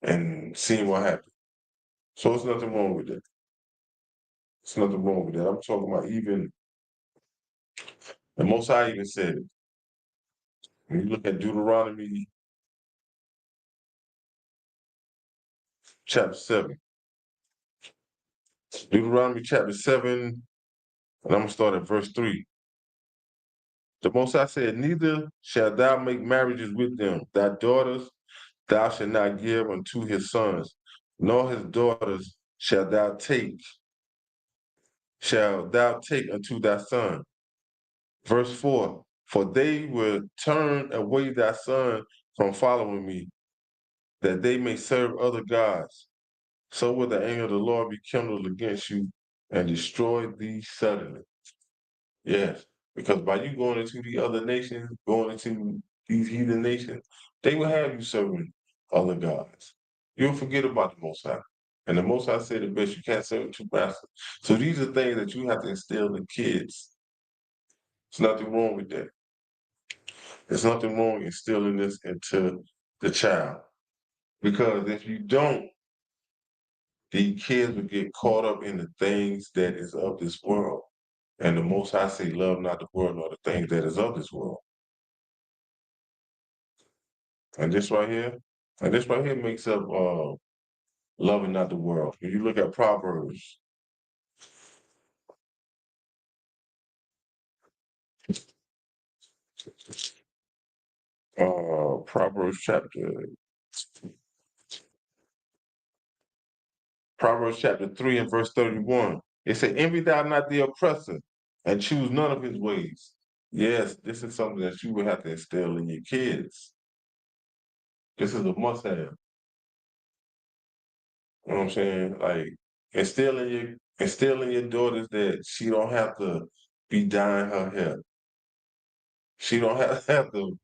and seen what happened. So there's nothing wrong with that. There's nothing wrong with that. I'm talking about even the Most High even said it. When you look at Deuteronomy chapter 7. Deuteronomy chapter 7, and I'm gonna start at verse 3. The Most High said, neither shalt thou make marriages with them. Thy daughters thou shalt not give unto his sons, nor his daughters shalt thou take unto thy son. Verse 4, for they will turn away thy son from following me, that they may serve other gods. So will the anger of the Lord be kindled against you and destroy thee suddenly. Yes, because by you going into the other nations, going into these heathen nations, they will have you serving other gods. You'll forget about the Most High. And the Most High said the best, you can't serve two masters. So these are things that you have to instill in kids. There's nothing wrong with that. There's nothing wrong instilling this into the child. Because if you don't, the kids will get caught up in the things that is of this world. And the Most High say, love not the world nor the things that is of this world. And this right here makes up loving not the world. When you look at Proverbs, Proverbs chapter 3 and verse 31. It said, envy thou not the oppressor, and choose none of his ways. Yes, this is something that you would have to instill in your kids. This is a must-have. You know what I'm saying? Like instilling your daughters that she don't have to be dyeing her hair. She don't have to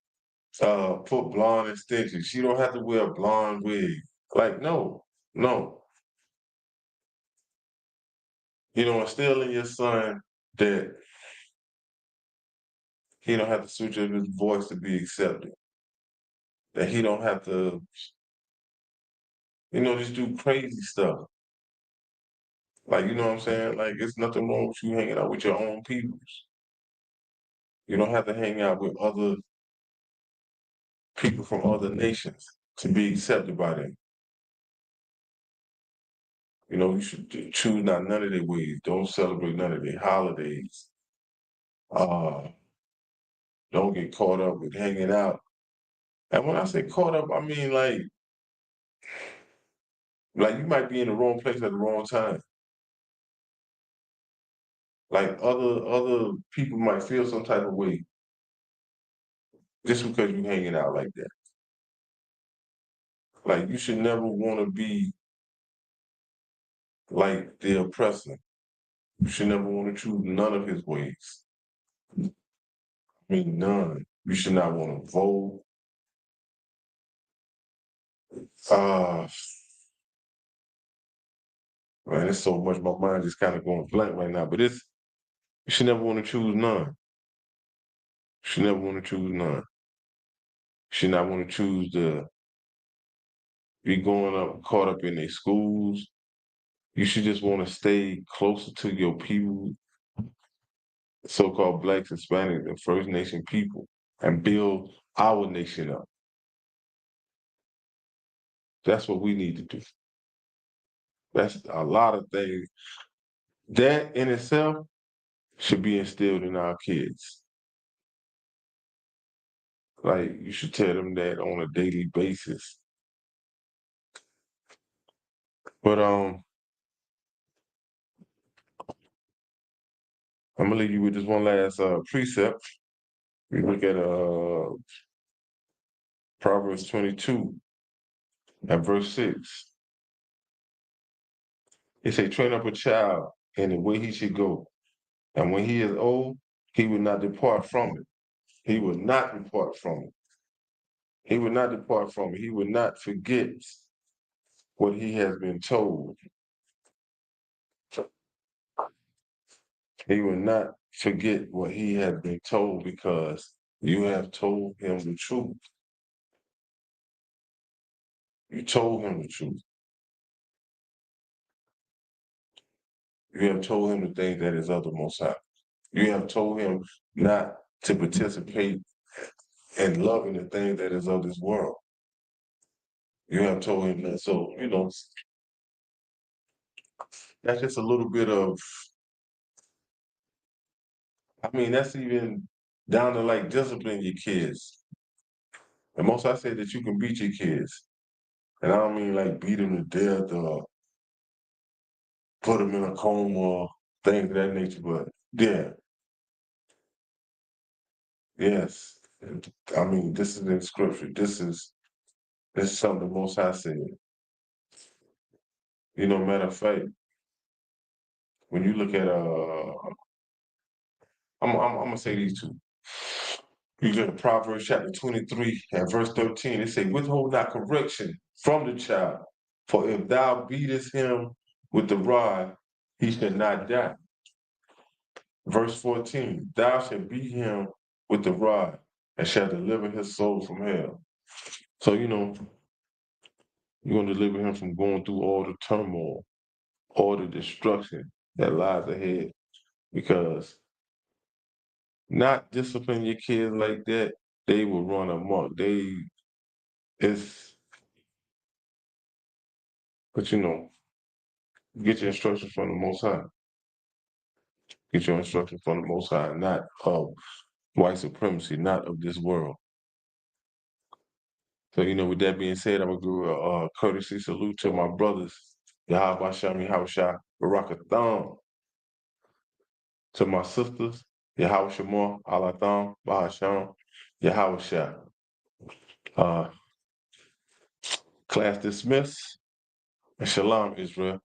put blonde extensions. She don't have to wear a blonde wig. Like, no. You know, instilling your son that he don't have to switch up his voice to be accepted. That he don't have to, just do crazy stuff. Like, you know what I'm saying? Like, it's nothing wrong with you hanging out with your own peoples. You don't have to hang out with other people from other nations to be accepted by them. You should choose not none of their ways. Don't celebrate none of their holidays. Don't get caught up with hanging out. And when I say caught up, I mean like you might be in the wrong place at the wrong time. Like other people might feel some type of way just because you're hanging out like that. Like you should never want to be like the oppressor. You should never want to choose none of his ways. I mean, none. You should not want to vote. Man, there's so much. My mind just kind of going blank right now. But you should never want to choose none. You should never want to choose none. You should not want to choose to be caught up in their schools. You should just want to stay closer to your people, so-called Blacks, Hispanics, and First Nation people, and build our nation up. That's what we need to do. That's a lot of things. That in itself should be instilled in our kids. Like, you should tell them that on a daily basis. But I'm gonna leave you with this one last precept. We look at Proverbs 22 and verse 6. It say, train up a child in the way he should go. And when he is old, he will not depart from it. He will not depart from it. He will not depart from it. He will not forget what he has been told. He will not forget what he has been told because You have told him the truth. You told him the truth. You have told him the thing that is of the Most High. You have told him not to participate in loving the thing that is of this world. You have told him that. So, that's just a little bit of, that's even down to like discipline your kids. And most I say that you can beat your kids. And I don't mean like beat them to death or put them in a coma or things of that nature, but yeah, yes. This is in scripture. This is something the Most High said. Matter of fact, when you look at I'm gonna say these two. You look at Proverbs chapter 23 and verse 13. It say, "Withhold not correction from the child, for if thou beatest him with the rod, he shall not die." Verse 14, "Thou shalt beat him with the rod, and shalt deliver his soul from hell." So you're gonna deliver him from going through all the turmoil, all the destruction that lies ahead, because not discipline your kids like that, they will run amok. It's, but get your instructions from the Most High. Get your instructions from the Most High, not of white supremacy, not of this world. So, with that being said, I'm gonna give a courtesy salute to my brothers, Yahweh Shami Hawashah Barakatham. To my sisters, Yahweh Shamor, Alatham, Bahasham, Yahweh Shah. Class dismissed, and Shalom, Israel.